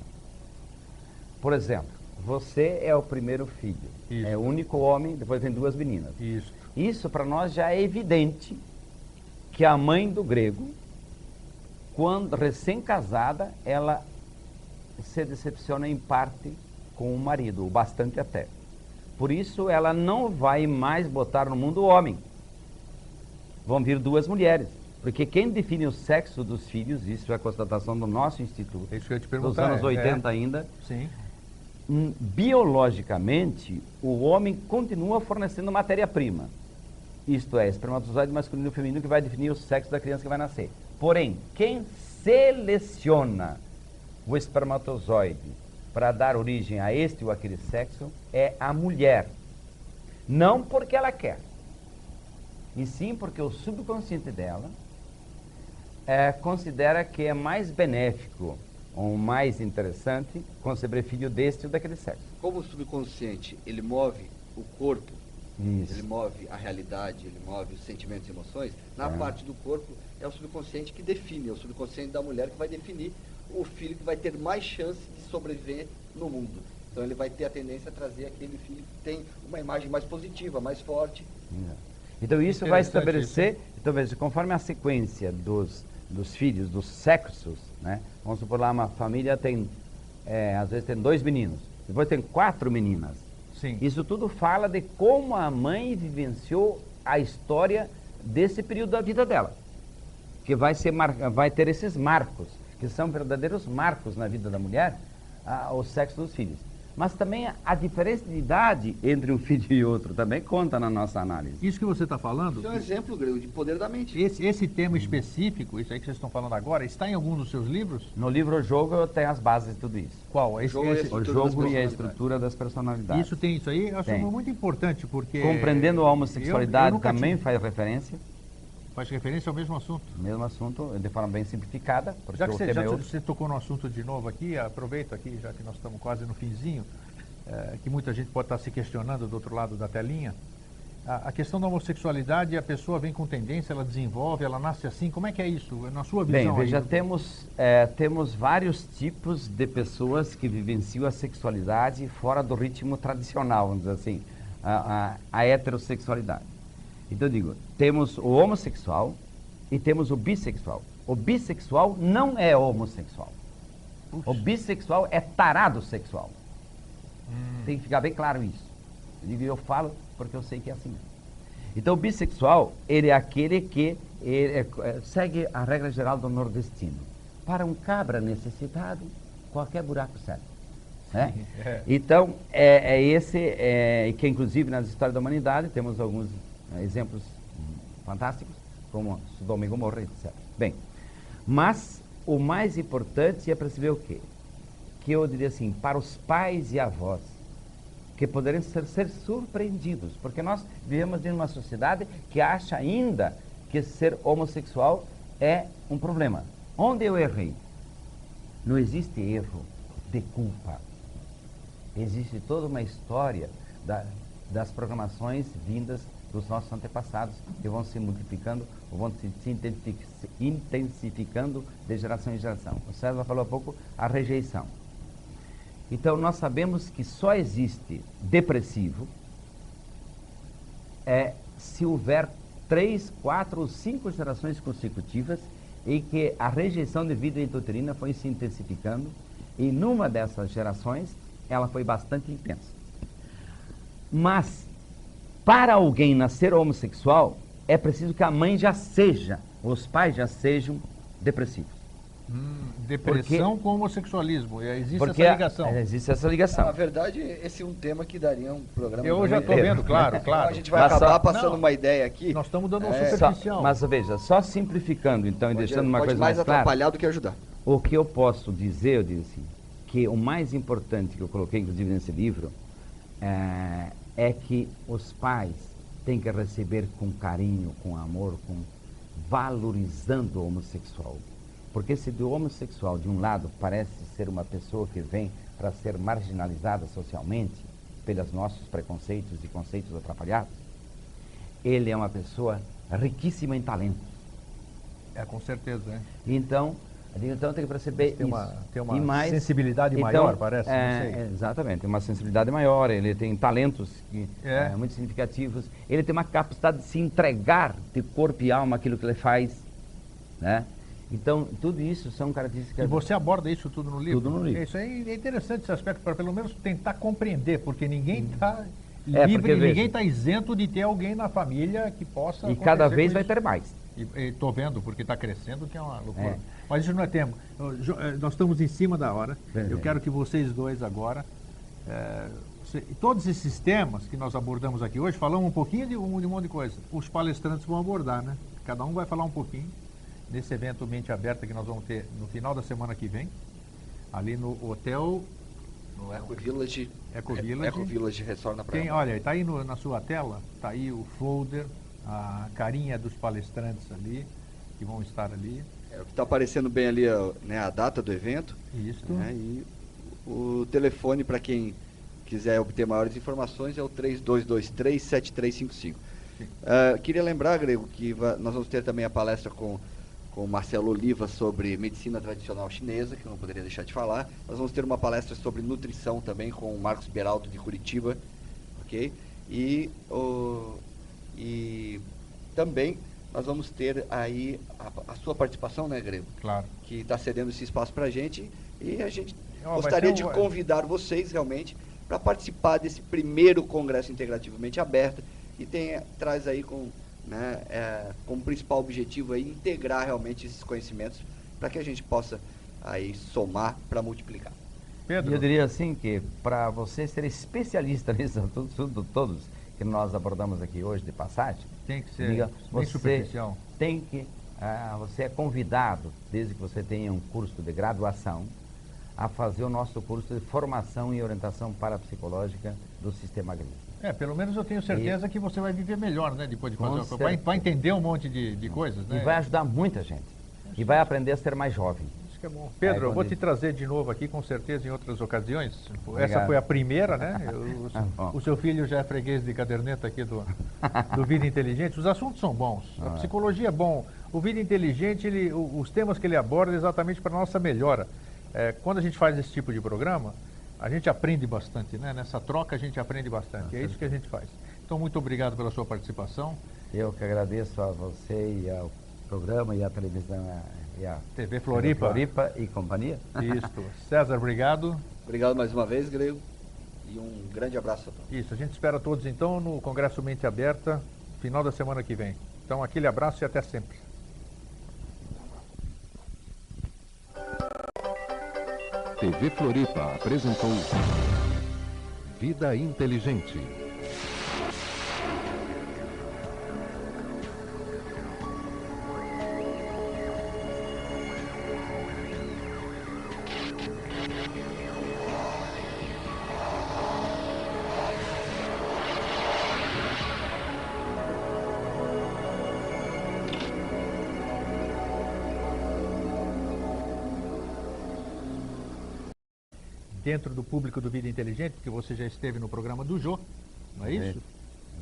Speaker 3: Por exemplo, você é o primeiro filho,
Speaker 2: Isso.
Speaker 3: é o único homem, depois vem 2 meninas.
Speaker 2: Isso.
Speaker 3: Isso para nós já é evidente que a mãe do grego, quando recém-casada, ela se decepciona em parte com o marido, o bastante até. Por isso ela não vai mais botar no mundo o homem. Vão vir 2 mulheres. Porque quem define o sexo dos filhos, isso é a constatação do nosso instituto,
Speaker 2: É isso que eu ia te
Speaker 3: dos
Speaker 2: perguntar.
Speaker 3: anos 80 ainda,
Speaker 2: Sim.
Speaker 3: biologicamente, o homem continua fornecendo matéria-prima. Isto é, espermatozoide masculino e feminino que vai definir o sexo da criança que vai nascer. Porém, quem seleciona o espermatozoide para dar origem a este ou aquele sexo é a mulher. Não porque ela quer, e sim porque o subconsciente dela considera que é mais benéfico ou mais interessante conceber filho deste ou daquele sexo.
Speaker 5: Como o subconsciente, ele move o corpo,
Speaker 3: Isso.
Speaker 5: ele move a realidade, ele move os sentimentos e emoções, na parte do corpo é o subconsciente que define, é o subconsciente da mulher que vai definir o filho que vai ter mais chance de sobreviver no mundo. Então ele vai ter a tendência a trazer aquele filho que tem uma imagem mais positiva, mais forte.
Speaker 3: Então isso vai
Speaker 2: Interessante
Speaker 3: estabelecer, então, veja, conforme a sequência dos filhos, dos sexos, né? Vamos supor lá, uma família tem, às vezes tem 2 meninos, depois tem 4 meninas.
Speaker 2: Sim.
Speaker 3: Isso tudo fala de como a mãe vivenciou a história desse período da vida dela. Que vai ter esses marcos, que são verdadeiros marcos na vida da mulher, o sexo dos filhos. Mas também a diferença de idade entre um filho e outro também conta na nossa análise.
Speaker 2: Isso que você está falando,
Speaker 5: Isso é um exemplo, Grego, de poder da mente.
Speaker 2: esse tema específico, isso aí que vocês estão falando agora, está em algum dos seus livros?
Speaker 3: No livro O Jogo eu tenho as bases de tudo isso.
Speaker 2: Qual? Esse,
Speaker 5: Jogo é esse.
Speaker 3: O
Speaker 5: Estrutura das
Speaker 3: jogo e a
Speaker 5: personalidades.
Speaker 3: estrutura das personalidades.
Speaker 2: Isso tem isso aí? Eu acho
Speaker 3: Tem.
Speaker 2: muito importante, porque...
Speaker 3: Compreendendo a homossexualidade
Speaker 2: eu nunca
Speaker 3: também
Speaker 2: tive-
Speaker 3: faz referência,
Speaker 2: Faz referência ao mesmo assunto.
Speaker 3: mesmo assunto, de forma bem simplificada, porque
Speaker 2: Já que
Speaker 3: o
Speaker 2: você,
Speaker 3: tema
Speaker 2: já
Speaker 3: é
Speaker 2: que
Speaker 3: outro.
Speaker 2: você tocou no assunto de novo aqui, aproveito aqui, já que nós estamos quase no finzinho, que muita gente pode estar se questionando do outro lado da telinha. A questão da homossexualidade, a pessoa vem com tendência, ela desenvolve, ela nasce assim, como é que é isso? Na sua
Speaker 3: Bem,
Speaker 2: visão
Speaker 3: veja,
Speaker 2: aí,
Speaker 3: temos vários tipos de pessoas que vivenciam a sexualidade fora do ritmo tradicional, vamos dizer assim, a heterossexualidade. Então eu digo, temos o homossexual e temos o bissexual. O bissexual não é homossexual. O bissexual é tarado sexual. Tem que ficar bem claro isso. Eu falo porque eu sei que é assim. Então o bissexual, ele é aquele que segue a regra geral do nordestino. Para um cabra necessitado, qualquer buraco serve. Né? Então, esse que inclusive nas histórias da humanidade temos alguns exemplos fantásticos, como Sodoma e Gomorra, etc. Bem, mas o mais importante é perceber o quê? Que eu diria assim, para os pais e avós, que poderiam ser surpreendidos, porque nós vivemos em uma sociedade que acha ainda que ser homossexual é um problema. Onde eu errei? Não existe erro de culpa. Existe toda uma história das programações vindas dos nossos antepassados, que vão se multiplicando, ou vão se intensificando de geração em geração. O César falou há pouco a rejeição. Então, nós sabemos que só existe depressivo se houver 3, 4 ou 5 gerações consecutivas em que a rejeição de vida intrauterina foi se intensificando, e numa dessas gerações ela foi bastante intensa. Mas, para alguém nascer homossexual, é preciso que a mãe já seja, os pais já sejam depressivos.
Speaker 2: Depressão com homossexualismo, existe
Speaker 3: Porque
Speaker 2: essa ligação.
Speaker 3: existe essa ligação.
Speaker 5: Na verdade, esse é um tema que daria um programa.
Speaker 2: Eu já estou vendo, claro.
Speaker 5: Então a gente vai
Speaker 3: Mas
Speaker 5: acabar
Speaker 3: só-
Speaker 5: passando
Speaker 2: Não.
Speaker 5: uma ideia aqui.
Speaker 2: Nós estamos dando uma
Speaker 3: Só-
Speaker 2: superficial.
Speaker 3: mas veja, só simplificando então e
Speaker 5: Pode,
Speaker 3: deixando uma
Speaker 5: pode
Speaker 3: coisa
Speaker 5: mais
Speaker 3: mais clara,
Speaker 5: atrapalhar do que ajudar.
Speaker 3: o que eu posso dizer, eu digo assim, que o mais importante que eu coloquei inclusive nesse livro é que os pais têm que receber com carinho, com amor, valorizando o homossexual. Porque se do homossexual, de um lado, parece ser uma pessoa que vem para ser marginalizada socialmente pelos nossos preconceitos e conceitos atrapalhados, ele é uma pessoa riquíssima em talento.
Speaker 2: Com certeza, né?
Speaker 3: Então tem que perceber
Speaker 2: Tem uma,
Speaker 3: isso.
Speaker 2: tem uma
Speaker 3: E mais,
Speaker 2: sensibilidade maior, parece, não sei.
Speaker 3: Exatamente, uma sensibilidade maior, ele tem talentos muito significativos, ele tem uma capacidade de se entregar de corpo e alma aquilo que ele faz, né? Então, tudo isso são características...
Speaker 2: E você aborda isso tudo no livro?
Speaker 3: Tudo no livro.
Speaker 2: Isso aí é interessante esse aspecto, para pelo menos tentar compreender, porque ninguém está
Speaker 3: porque,
Speaker 2: livre,
Speaker 3: veja,
Speaker 2: ninguém está isento de ter alguém na família que possa
Speaker 3: E cada
Speaker 2: acontecer
Speaker 3: vez
Speaker 2: com
Speaker 3: vai
Speaker 2: isso.
Speaker 3: ter mais.
Speaker 2: Estou vendo, porque está crescendo, que é uma loucura.
Speaker 3: É.
Speaker 2: Mas isso não é tema. Nós estamos em cima da hora.
Speaker 3: Verdade.
Speaker 2: Eu quero que vocês dois agora... todos esses temas que nós abordamos aqui hoje, falamos um pouquinho de um monte de coisa. Os palestrantes vão abordar, né? Cada um vai falar um pouquinho nesse evento Mente Aberta que nós vamos ter no final da semana que vem, ali no hotel...
Speaker 5: No Eco Village.
Speaker 2: Eco Village.
Speaker 5: Eco Village Resort na Praia.
Speaker 2: Olha, está aí na sua tela, está aí o folder, a carinha dos palestrantes ali, que vão estar ali.
Speaker 5: É o que está aparecendo bem ali, né, a data do evento.
Speaker 2: Isso.
Speaker 5: Né, e o telefone para quem quiser obter maiores informações é o 3223-7355. Queria lembrar, Grego, que nós vamos ter também a palestra com o Marcelo Oliva sobre medicina tradicional chinesa, que eu não poderia deixar de falar. Nós vamos ter uma palestra sobre nutrição também com o Marcos Beraldo de Curitiba, ok? E também nós vamos ter aí a sua participação, né, Grego?
Speaker 2: Claro.
Speaker 5: Que está cedendo esse espaço para a gente, e a gente
Speaker 2: Vai
Speaker 5: gostaria
Speaker 2: ter
Speaker 5: de convidar vocês realmente para participar desse primeiro Congresso Integrativamente Aberto, que traz aí como principal objetivo aí integrar realmente esses conhecimentos para que a gente possa aí somar para multiplicar.
Speaker 2: Pedro?
Speaker 3: Eu diria assim que para você ser especialista nisso, todos que nós abordamos aqui hoje de passagem,
Speaker 2: Tem que ser bem superficial.
Speaker 3: Você é convidado, desde que você tenha um curso de graduação, a fazer o nosso curso de formação e orientação parapsicológica do sistema Gris.
Speaker 2: Pelo menos eu tenho certeza que você vai viver melhor, né? Depois de fazer
Speaker 3: Com
Speaker 2: vai entender um monte de coisas, né?
Speaker 3: E vai ajudar muita gente. E vai aprender a ser mais jovem.
Speaker 2: Isso que é bom. Pedro, eu vou te trazer de novo aqui, com certeza, em outras ocasiões.
Speaker 3: Obrigado.
Speaker 2: Essa foi a primeira, né? O seu filho já é freguês de caderneta aqui do Vida Inteligente. Os assuntos são bons. A psicologia é bom. O Vida Inteligente, os temas que ele aborda é exatamente para a nossa melhora. Quando a gente faz esse tipo de programa, a gente aprende bastante, né? Nessa troca a gente aprende bastante. É isso que a gente faz. Então, muito obrigado pela sua participação.
Speaker 3: Eu que agradeço a você e ao programa e à televisão e à
Speaker 2: TV Floripa
Speaker 3: e companhia.
Speaker 2: Isso. César, obrigado.
Speaker 5: Obrigado mais uma vez, Grego. E um grande abraço a todos.
Speaker 2: Isso, a gente espera todos então no Congresso Mente Aberta, final da semana que vem. Então, aquele abraço e até sempre.
Speaker 1: TV Floripa apresentou Vida Inteligente.
Speaker 2: Dentro do público do Vida Inteligente, porque você já esteve no programa do Jô, não é isso?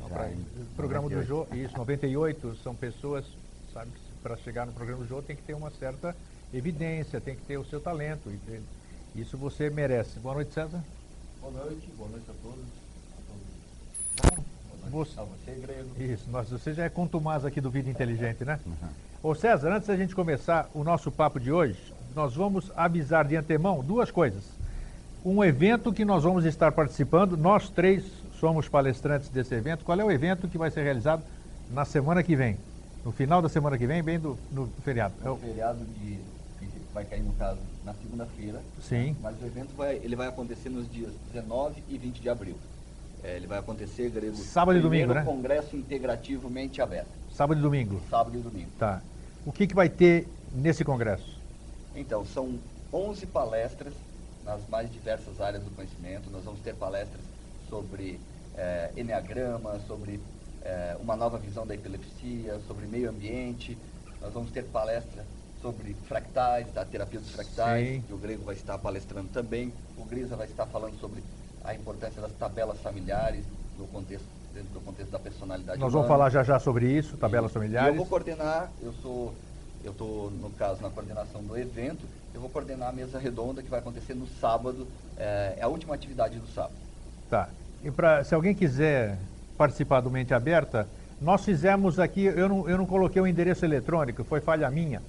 Speaker 2: O programa 98. Do Jô, isso, 98, são pessoas, sabe, para chegar no programa do Jô tem que ter uma certa evidência, tem que ter o seu talento, isso você merece. Boa noite, César.
Speaker 4: Boa noite a todos.
Speaker 2: Você, Grego. Isso, você já é contumaz aqui do Vida Inteligente, né? Ô César, antes da gente começar o nosso papo de hoje, nós vamos avisar de antemão duas coisas. Um evento que nós vamos estar participando, nós três somos palestrantes desse evento. Qual é o evento que vai ser realizado na semana que vem? No final da semana que vem, bem no feriado.
Speaker 4: O feriado que vai cair, no caso, na segunda-feira.
Speaker 2: Sim.
Speaker 4: Mas o evento vai acontecer nos dias 19 e 20 de abril. Ele vai acontecer, Grego,
Speaker 2: sábado e domingo, né?
Speaker 4: Congresso Integrativo Mente Aberta.
Speaker 2: Sábado e domingo.
Speaker 4: Sábado e domingo.
Speaker 2: Tá. O que vai ter nesse congresso?
Speaker 4: Então, são 11 palestras nas mais diversas áreas do conhecimento. Nós vamos ter palestras sobre enneagrama, sobre uma nova visão da epilepsia, sobre meio ambiente. Nós vamos ter palestra sobre fractais, da terapia dos fractais, que o Grego vai estar palestrando também. O Grisa vai estar falando sobre a importância das tabelas familiares dentro do contexto da personalidade
Speaker 2: Nós
Speaker 4: humana.
Speaker 2: vamos falar já sobre isso, tabelas familiares.
Speaker 4: E eu vou coordenar, eu estou, no caso, na coordenação do evento. Eu vou coordenar a mesa redonda que vai acontecer no sábado, é a última atividade do sábado.
Speaker 2: Tá. E se alguém quiser participar do Mente Aberta, nós fizemos aqui, eu não coloquei o endereço eletrônico, foi falha minha.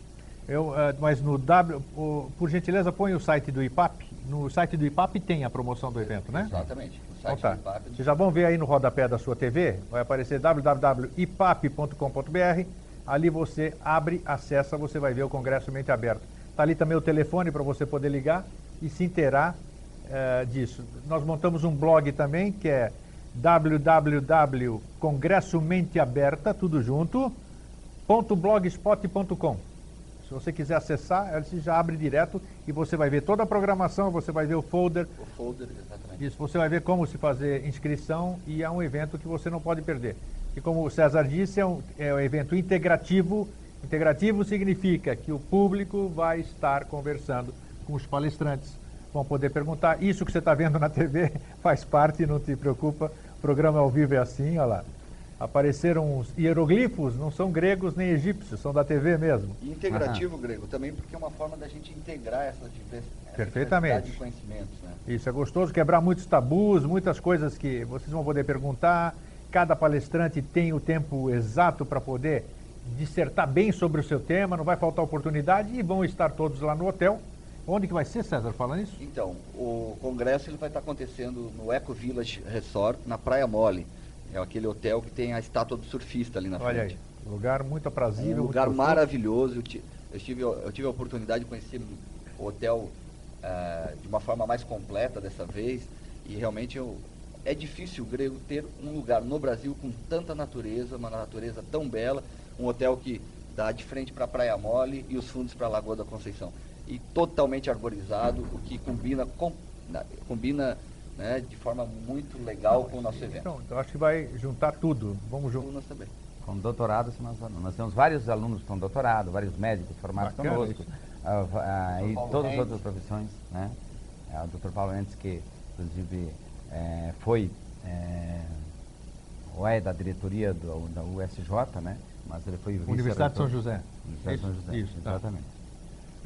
Speaker 2: Mas por gentileza, põe o site do IPAP. No site do IPAP tem a promoção do evento, né?
Speaker 4: Exatamente. No site
Speaker 2: então, tá.
Speaker 4: do IPAP.
Speaker 2: Vocês já vão ver aí no rodapé da sua TV, vai aparecer www.ipap.com.br. Ali você abre, acessa, você vai ver o Congresso Mente Aberta. Está ali também o telefone para você poder ligar e se inteirar disso. Nós montamos um blog também, que é www.congressomenteaberta, tudo junto, .blogspot.com. Se você quiser acessar, ele já abre direto e você vai ver toda a programação, você vai ver o folder.
Speaker 4: O folder, exatamente.
Speaker 2: Isso, você vai ver como se fazer inscrição e é um evento que você não pode perder. E como o César disse, é um evento integrativo Integrativo significa que o público vai estar conversando com os palestrantes. Vão poder perguntar. Isso que você está vendo na TV faz parte, não te preocupa. O programa ao vivo é assim, olha lá. Apareceram uns hieroglifos, não são gregos nem egípcios, são da TV mesmo.
Speaker 5: E integrativo grego também, porque é uma forma da gente integrar essa diversidade
Speaker 2: Perfeitamente.
Speaker 5: de conhecimentos, né?
Speaker 2: Isso é gostoso, quebrar muitos tabus, muitas coisas que vocês vão poder perguntar. Cada palestrante tem o tempo exato para poder dissertar bem sobre o seu tema, não vai faltar oportunidade e vão estar todos lá no hotel. Onde que vai ser, César, falando isso?
Speaker 5: Então, o congresso ele vai estar acontecendo no Eco Village Resort, na Praia Mole. É aquele hotel que tem a estátua do surfista ali na frente.
Speaker 2: Olha aí, lugar muito aprazível.
Speaker 5: Um lugar
Speaker 2: muito
Speaker 5: maravilhoso. Eu tive a oportunidade de conhecer o hotel de uma forma mais completa dessa vez. E realmente é difícil o grego ter um lugar no Brasil com tanta natureza, uma natureza tão bela. Um hotel que dá de frente para a Praia Mole e os fundos para a Lagoa da Conceição. E totalmente arborizado, o que combina né, de forma muito legal com o nosso evento.
Speaker 2: Então, eu acho que vai juntar tudo. Vamos juntar.
Speaker 5: Nós também.
Speaker 3: Com doutorados, nós temos vários alunos com doutorado, vários médicos formados
Speaker 2: Bacana
Speaker 3: conosco,
Speaker 2: isso.
Speaker 3: E todas as outras profissões, né? O Dr. Paulo Mendes, que inclusive foi da diretoria da USJ, né? Mas ele foi
Speaker 2: Universidade de São José.
Speaker 3: Universidade de São José,
Speaker 2: Isso, tá.
Speaker 3: exatamente.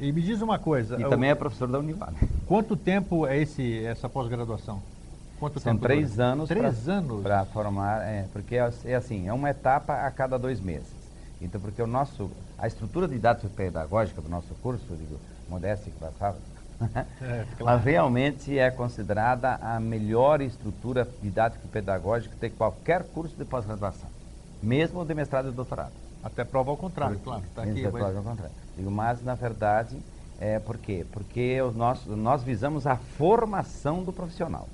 Speaker 2: E me diz uma coisa.
Speaker 3: E também é professor da Univale.
Speaker 2: Quanto tempo é essa pós-graduação? Quanto
Speaker 3: São
Speaker 2: tempo
Speaker 3: 3
Speaker 2: dura?
Speaker 3: anos.
Speaker 2: 3 anos?
Speaker 3: Para formar, porque é assim, é uma etapa a cada 2 meses. Então, porque a estrutura didático-pedagógica do nosso curso, eu digo, modéstia que passava,
Speaker 2: claro.
Speaker 3: ela realmente é considerada a melhor estrutura didático-pedagógica de qualquer curso de pós-graduação, mesmo de mestrado e doutorado.
Speaker 2: Até prova ao contrário, claro. Tá aqui,
Speaker 3: Prova ao contrário. Digo, mas, na verdade, por quê? Porque nós visamos a formação do profissional.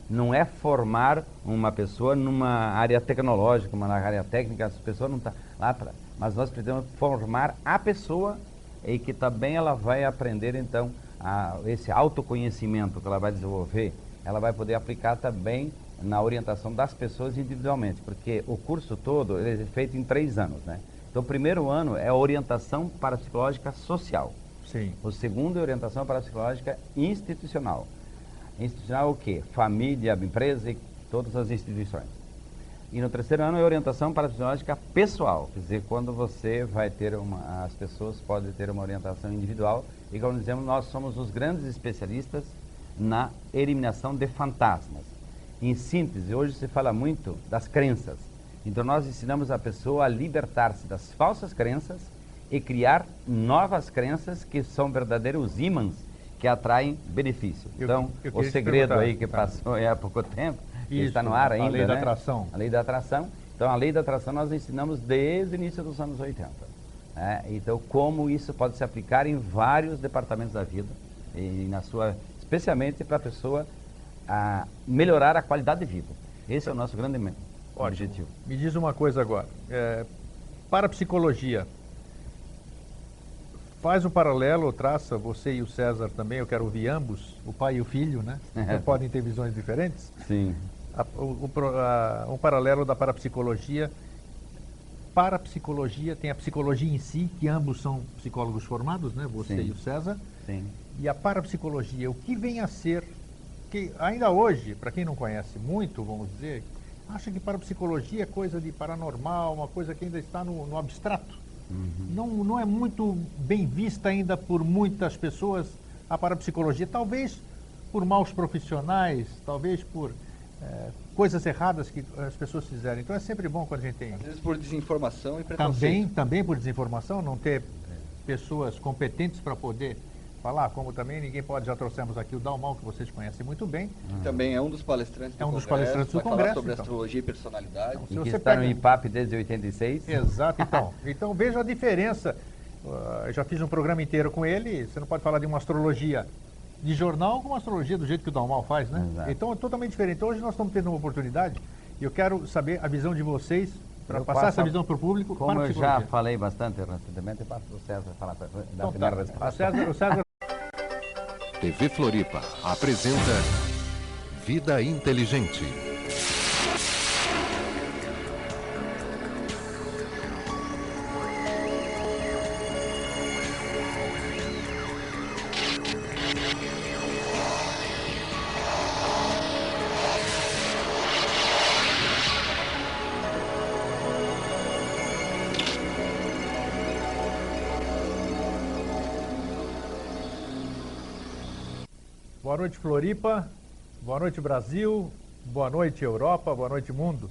Speaker 3: Não é formar uma pessoa numa área tecnológica, numa área técnica, essa pessoa não está lá atrás. Mas nós precisamos formar a pessoa e que também ela vai aprender, então, esse autoconhecimento que ela vai desenvolver, ela vai poder aplicar também na orientação das pessoas individualmente, porque o curso todo ele é feito em 3 anos, né? Então, o primeiro ano é a orientação parapsicológica social.
Speaker 2: Sim.
Speaker 3: O segundo é a orientação parapsicológica institucional. Institucional o quê? Família, empresa e todas as instituições. E no terceiro ano é a orientação parapsicológica pessoal. Quer dizer, quando você vai ter as pessoas podem ter uma orientação individual. E como dizemos, nós somos os grandes especialistas na eliminação de fantasmas. Em síntese, hoje se fala muito das crenças. Então nós ensinamos a pessoa a libertar-se das falsas crenças e criar novas crenças que são verdadeiros ímãs que atraem benefício. Então, o segredo aí que passou há pouco tempo, que está no ar ainda,
Speaker 2: a lei da atração.
Speaker 3: A lei da atração. Então, a lei da atração nós ensinamos desde o início dos anos 80. Né? Então, como isso pode se aplicar em vários departamentos da vida, e especialmente para a pessoa melhorar a qualidade de vida. Esse é o nosso grande objetivo.
Speaker 2: Me diz uma coisa agora. Parapsicologia. Faz um paralelo, traça, você e o César também, eu quero ouvir ambos, o pai e o filho, né? Podem ter visões diferentes.
Speaker 3: Sim.
Speaker 2: Um paralelo da parapsicologia. Parapsicologia tem a psicologia em si, que ambos são psicólogos formados, né? Você
Speaker 3: Sim.
Speaker 2: e o César.
Speaker 3: Sim.
Speaker 2: E a parapsicologia, o que vem a ser, que ainda hoje, para quem não conhece muito, vamos dizer, acha que parapsicologia é coisa de paranormal, uma coisa que ainda está no abstrato. Uhum. Não é muito bem vista ainda por muitas pessoas a parapsicologia, talvez por maus profissionais, talvez por coisas erradas que as pessoas fizeram. Então é sempre bom quando a gente tem...
Speaker 5: Às vezes por desinformação e preconceito.
Speaker 2: Também por desinformação, não ter pessoas competentes para poder falar, como também ninguém pode, já trouxemos aqui o Dalmal, que vocês conhecem muito bem.
Speaker 5: Também é um dos palestrantes do
Speaker 2: dos palestrantes do
Speaker 5: vai falar
Speaker 2: Congresso,
Speaker 5: sobre
Speaker 2: então.
Speaker 5: astrologia e personalidade.
Speaker 2: Então,
Speaker 3: E
Speaker 2: se
Speaker 3: que
Speaker 2: você
Speaker 3: está
Speaker 2: pega...
Speaker 3: no IPAP desde 86.
Speaker 2: Exato, então veja a diferença. Eu já fiz um programa inteiro com ele, você não pode falar de uma astrologia de jornal com uma astrologia do jeito que o Dalmal faz, né?
Speaker 3: Exato.
Speaker 2: Então é totalmente diferente. Então, hoje nós estamos tendo uma oportunidade e eu quero saber a visão de vocês, para passar essa visão para o público.
Speaker 3: Como eu já falei bastante recentemente, eu passo para o César falar da
Speaker 2: Então,
Speaker 3: primeira resposta.
Speaker 2: O César...
Speaker 1: TV Floripa apresenta Vida Inteligente.
Speaker 2: Boa noite, Floripa. Boa noite, Brasil. Boa noite, Europa. Boa noite, mundo.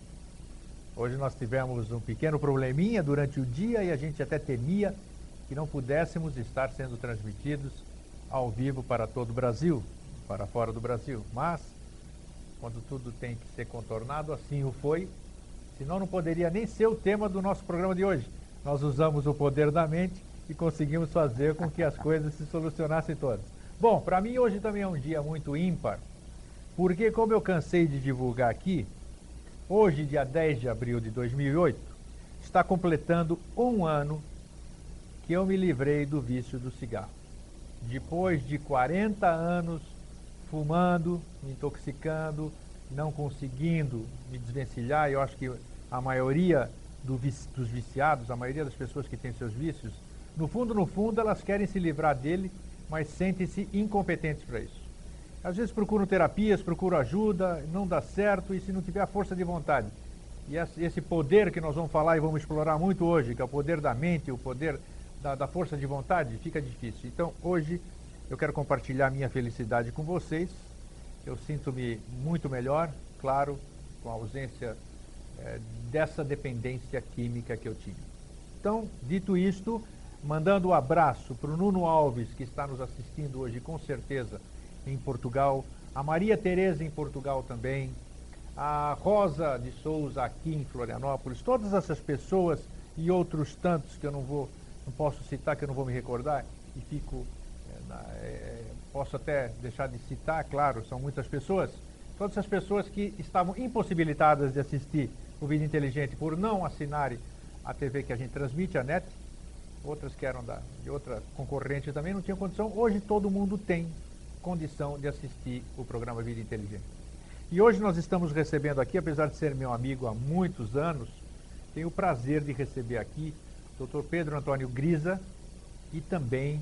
Speaker 2: Hoje nós tivemos um pequeno probleminha durante o dia e a gente até temia que não pudéssemos estar sendo transmitidos ao vivo para todo o Brasil, para fora do Brasil. Mas, quando tudo tem que ser contornado, assim o foi. Senão não poderia nem ser o tema do nosso programa de hoje. Nós usamos o poder da mente e conseguimos fazer com que as coisas se solucionassem todas. Bom, para mim hoje também é um dia muito ímpar, porque como eu cansei de divulgar aqui, hoje, dia 10 de abril de 2008, está completando um ano que eu me livrei do vício do cigarro. Depois de 40 anos fumando, me intoxicando, não conseguindo me desvencilhar, eu acho que a maioria dos viciados, a maioria das pessoas que têm seus vícios, no fundo, elas querem se livrar dele, mas sentem-se incompetentes para isso. Às vezes procuram terapias, procuram ajuda, não dá certo, e se não tiver a força de vontade. E esse poder que nós vamos falar e vamos explorar muito hoje, que é o poder da mente, o poder da força de vontade, fica difícil. Então, hoje, eu quero compartilhar minha felicidade com vocês. Eu sinto-me muito melhor, claro, com a ausência dessa dependência química que eu tinha. Então, dito isto, mandando um abraço para o Nuno Alves, que está nos assistindo hoje, com certeza, em Portugal, a Maria Tereza em Portugal também, a Rosa de Souza aqui em Florianópolis, todas essas pessoas e outros tantos que eu não posso citar, que eu não vou me recordar, e posso até deixar de citar, claro, são muitas pessoas, todas essas pessoas que estavam impossibilitadas de assistir o Vida Inteligente por não assinarem a TV que a gente transmite, a NET, outras que eram de outra concorrente também não tinham condição. Hoje todo mundo tem condição de assistir o programa Vida Inteligente. E hoje nós estamos recebendo aqui, apesar de ser meu amigo há muitos anos, tenho o prazer de receber aqui o Dr. Pedro Antônio Grisa e também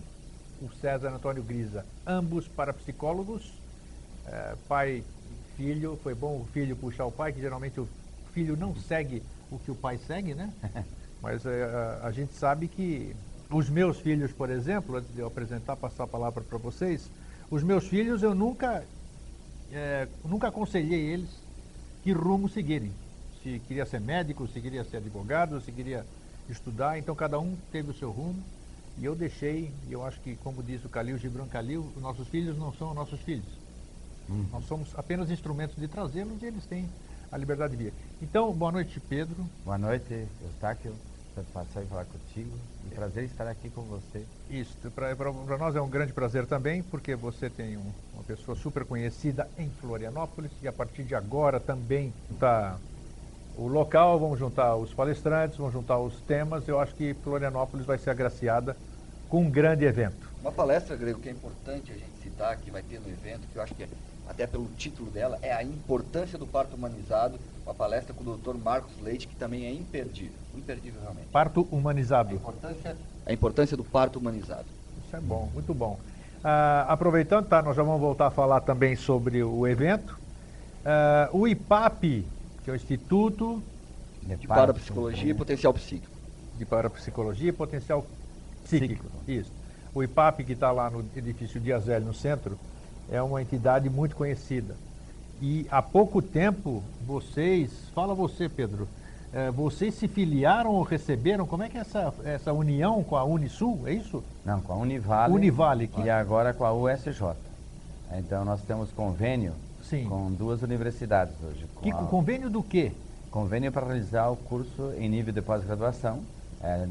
Speaker 2: o César Antônio Grisa, ambos parapsicólogos, pai e filho. Foi bom o filho puxar o pai, que geralmente o filho não segue o que o pai segue, né? Mas a gente sabe que os meus filhos, por exemplo, antes de eu passar a palavra para vocês, os meus filhos eu nunca aconselhei eles que rumo seguirem. Se queria ser médico, se queria ser advogado, se queria estudar, então cada um teve o seu rumo. E eu deixei, e eu acho que, como diz o Khalil Gibran Khalil, os nossos filhos não são nossos filhos. Nós somos apenas instrumentos de trazê-los e eles têm a liberdade de vir. Então, boa noite, Pedro.
Speaker 3: Boa noite, Eustáquio. Satisfação em falar contigo. Um prazer estar aqui com você.
Speaker 2: Isso, para nós é um grande prazer também, porque você tem uma pessoa super conhecida em Florianópolis e a partir de agora também está o local, vamos juntar os palestrantes, vamos juntar os temas. Eu acho que Florianópolis vai ser agraciada com um grande evento.
Speaker 5: Uma palestra, Grego, que é importante a gente citar, que vai ter no evento, que eu acho que até pelo título dela, é a importância do parto humanizado, uma palestra com o Dr. Marcos Leite, que também é imperdível realmente.
Speaker 2: Parto humanizado.
Speaker 5: A importância do parto humanizado.
Speaker 2: Isso é bom, muito bom. Aproveitando, nós já vamos voltar a falar também sobre o evento. O IPAP, que é o Instituto
Speaker 5: de Parapsicologia e Potencial Psíquico.
Speaker 2: De Parapsicologia e Potencial Psíquico. Isso. O IPAP, que está lá no edifício Dias Velho, no centro, é uma entidade muito conhecida. E há pouco tempo, fala você, Pedro, vocês se filiaram ou receberam, como é que é essa união com a Unisul, é isso?
Speaker 3: Não, com a Univale.
Speaker 2: Univale, claro.
Speaker 3: E agora com a USJ. Então nós temos convênio com duas universidades hoje.
Speaker 2: Convênio do quê?
Speaker 3: Convênio para realizar o curso em nível de pós-graduação,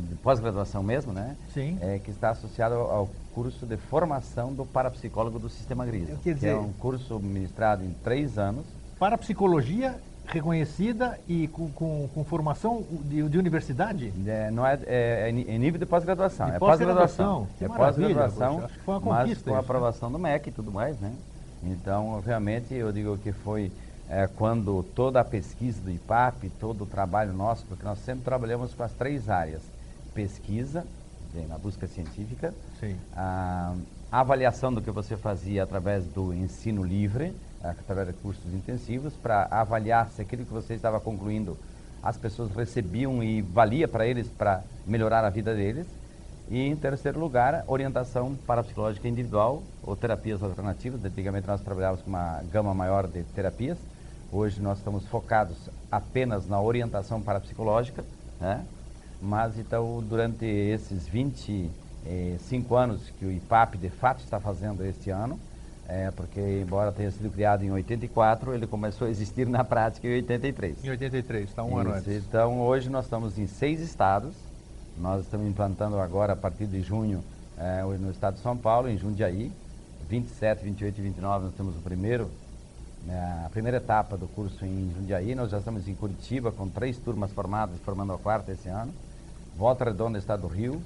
Speaker 3: de pós-graduação mesmo, né?
Speaker 2: Sim.
Speaker 3: Que está associado ao curso de formação do parapsicólogo do Sistema Grisa.
Speaker 2: Quer dizer,
Speaker 3: que é um curso ministrado em 3 anos.
Speaker 2: Parapsicologia reconhecida e com formação de universidade?
Speaker 3: Não é em nível de pós-graduação.
Speaker 2: É pós-graduação.
Speaker 3: É pós-graduação,
Speaker 2: acho que foi uma
Speaker 3: mas
Speaker 2: conquista
Speaker 3: com a
Speaker 2: isso,
Speaker 3: aprovação do MEC e tudo mais, né? Então, realmente, eu digo que foi quando toda a pesquisa do IPAP, todo o trabalho nosso, porque nós sempre trabalhamos com as 3 áreas: pesquisa, na busca científica, a avaliação do que você fazia através do ensino livre, através de cursos intensivos, para avaliar se aquilo que você estava concluindo as pessoas recebiam e valia para eles, para melhorar a vida deles. E, em terceiro lugar, orientação parapsicológica individual ou terapias alternativas. Antigamente nós trabalhávamos com uma gama maior de terapias. Hoje nós estamos focados apenas na orientação parapsicológica, né? Mas então, durante esses 25 anos que o IPAP de fato está fazendo este ano, porque embora tenha sido criado em 84, ele começou a existir na prática em 83.
Speaker 2: Em 83, está um ano antes.
Speaker 3: Então, hoje nós estamos em 6 estados. Nós estamos implantando agora, a partir de junho, no estado de São Paulo, em Jundiaí. 27, 28 e 29 nós temos a primeira etapa do curso em Jundiaí. Nós já estamos em Curitiba com 3 turmas formadas, formando a 4ª esse ano. Volta Redonda, estado do Rio,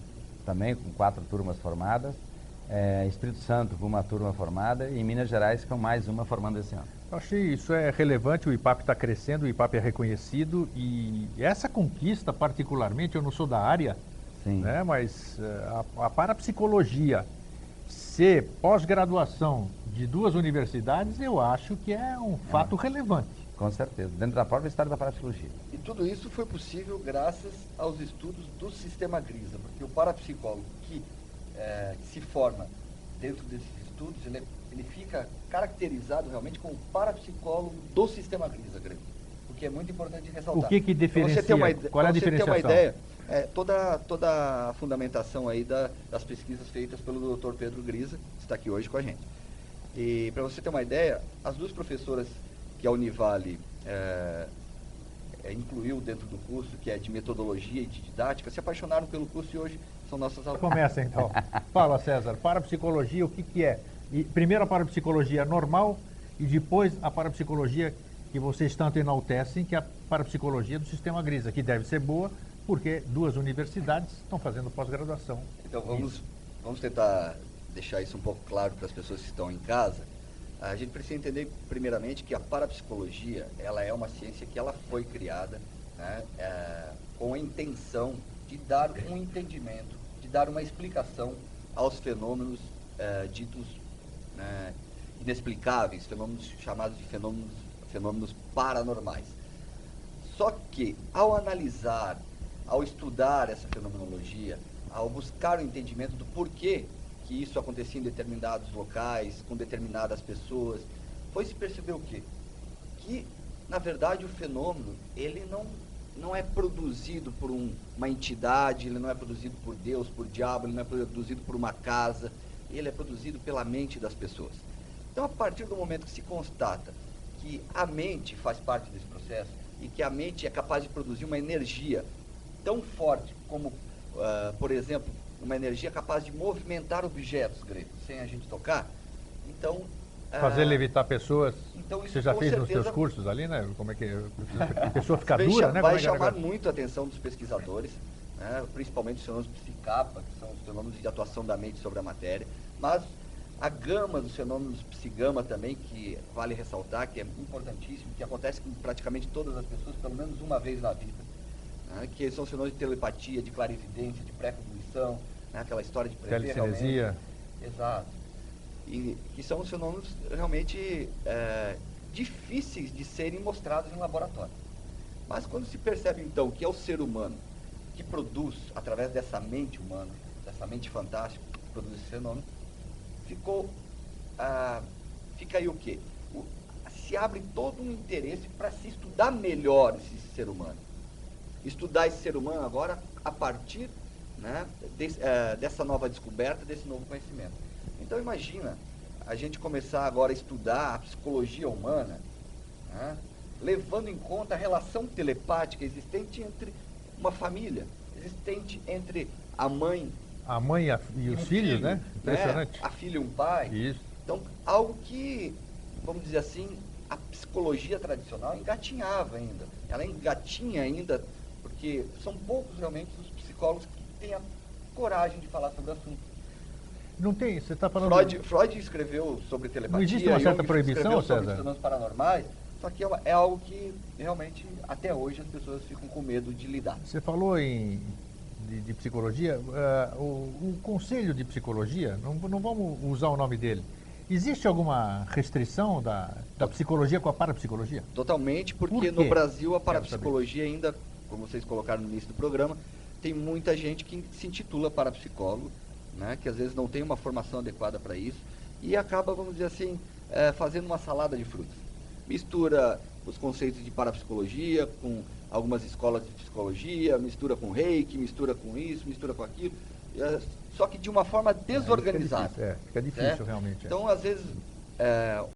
Speaker 3: também com 4 turmas formadas. Espírito Santo com uma turma formada e Minas Gerais com mais uma formando esse ano.
Speaker 2: Eu achei isso é relevante, o IPAP está crescendo, o IPAP é reconhecido e essa conquista particularmente, eu não sou da área,
Speaker 3: Sim.
Speaker 2: Né, mas a parapsicologia ser pós-graduação de 2 universidades, eu acho que é um fato relevante.
Speaker 3: Com certeza, dentro da própria história da parapsicologia.
Speaker 5: E tudo isso foi possível graças aos estudos do sistema Grisa, porque o parapsicólogo que se forma dentro desses estudos, ele fica caracterizado realmente como parapsicólogo do sistema Grisa, Grêmio. O que é muito importante ressaltar.
Speaker 2: O que diferencia? Qual é a diferenciação?
Speaker 5: Para você ter uma ideia, toda a fundamentação aí das pesquisas feitas pelo Dr. Pedro Grisa, que está aqui hoje com a gente. E para você ter uma ideia, as 2 professoras que a Univale incluiu dentro do curso, que é de metodologia e de didática, se apaixonaram pelo curso e hoje são nossas alunas.
Speaker 2: Começa então. Fala, César, parapsicologia, o que é? E primeiro a parapsicologia normal e depois a parapsicologia que vocês tanto enaltecem, que é a parapsicologia do sistema Grisa, que deve ser boa, porque 2 universidades estão fazendo pós-graduação.
Speaker 5: Então vamos tentar deixar isso um pouco claro para as pessoas que estão em casa. A gente precisa entender primeiramente que a parapsicologia, ela é uma ciência que ela foi criada, né, com a intenção de dar um entendimento, de dar uma explicação aos fenômenos ditos inexplicáveis, fenômenos chamados de fenômenos paranormais. Só que ao analisar, ao estudar essa fenomenologia, ao buscar o entendimento do porquê que isso acontecia em determinados locais, com determinadas pessoas, foi se perceber o quê? Que, na verdade, o fenômeno, ele não é produzido por uma entidade, ele não é produzido por Deus, por diabo, ele não é produzido por uma casa, ele é produzido pela mente das pessoas. Então, a partir do momento que se constata que a mente faz parte desse processo e que a mente é capaz de produzir uma energia tão forte como, por exemplo, uma energia capaz de movimentar objetos, Grego, sem a gente tocar, então...
Speaker 2: Fazer levitar pessoas,
Speaker 5: então, isso
Speaker 2: você já fez nos seus cursos ali, né? Como é que a pessoa fica dura, né?
Speaker 5: Vai chamar muito a atenção dos pesquisadores, né? Principalmente os fenômenos psicapa, que são os fenômenos de atuação da mente sobre a matéria, mas a gama dos fenômenos psigama também, que vale ressaltar, que é importantíssimo, que acontece com praticamente todas as pessoas, pelo menos uma vez na vida, né? Que são os fenômenos de telepatia, de clarividência, de pré-cognição, né? Aquela história de prever
Speaker 2: telecinesia.
Speaker 5: Exato. E que são os fenômenos realmente difíceis de serem mostrados em laboratório. Mas quando se percebe então que é o ser humano que produz, através dessa mente humana, dessa mente fantástica, que produz esse fenômeno, fica aí o quê? Se abre todo um interesse para se estudar melhor esse ser humano. Estudar esse ser humano agora a partir, né, dessa nova descoberta, desse novo conhecimento. Então imagina a gente começar agora a estudar a psicologia humana, né, levando em conta a relação telepática existente entre uma família, existente entre a mãe
Speaker 2: e os filhos, né? Impressionante.
Speaker 5: A filha e um pai.
Speaker 2: Isso.
Speaker 5: Então, algo que, vamos dizer assim, a psicologia tradicional engatinhava ainda. Ela engatinha ainda, porque são poucos realmente os psicólogos que têm a coragem de falar sobre o assunto.
Speaker 2: Não tem, você está falando...
Speaker 5: Freud escreveu sobre telepatia.
Speaker 2: Não existe uma certa proibição,
Speaker 5: sobre
Speaker 2: César?
Speaker 5: fenômenos paranormais, só que é algo que realmente, até hoje, as pessoas ficam com medo de lidar.
Speaker 2: Você falou de psicologia, o Conselho de Psicologia, não vamos usar o nome dele, existe alguma restrição da psicologia com a parapsicologia?
Speaker 5: Totalmente, porque no Brasil a parapsicologia ainda, como vocês colocaram no início do programa, tem muita gente que se intitula parapsicólogo, né, que às vezes não tem uma formação adequada para isso, e acaba, vamos dizer assim, fazendo uma salada de frutas. Mistura os conceitos de parapsicologia com algumas escolas de psicologia, mistura com reiki, mistura com isso, mistura com aquilo, só que de uma forma desorganizada.
Speaker 2: Fica difícil realmente.
Speaker 5: Então, às vezes,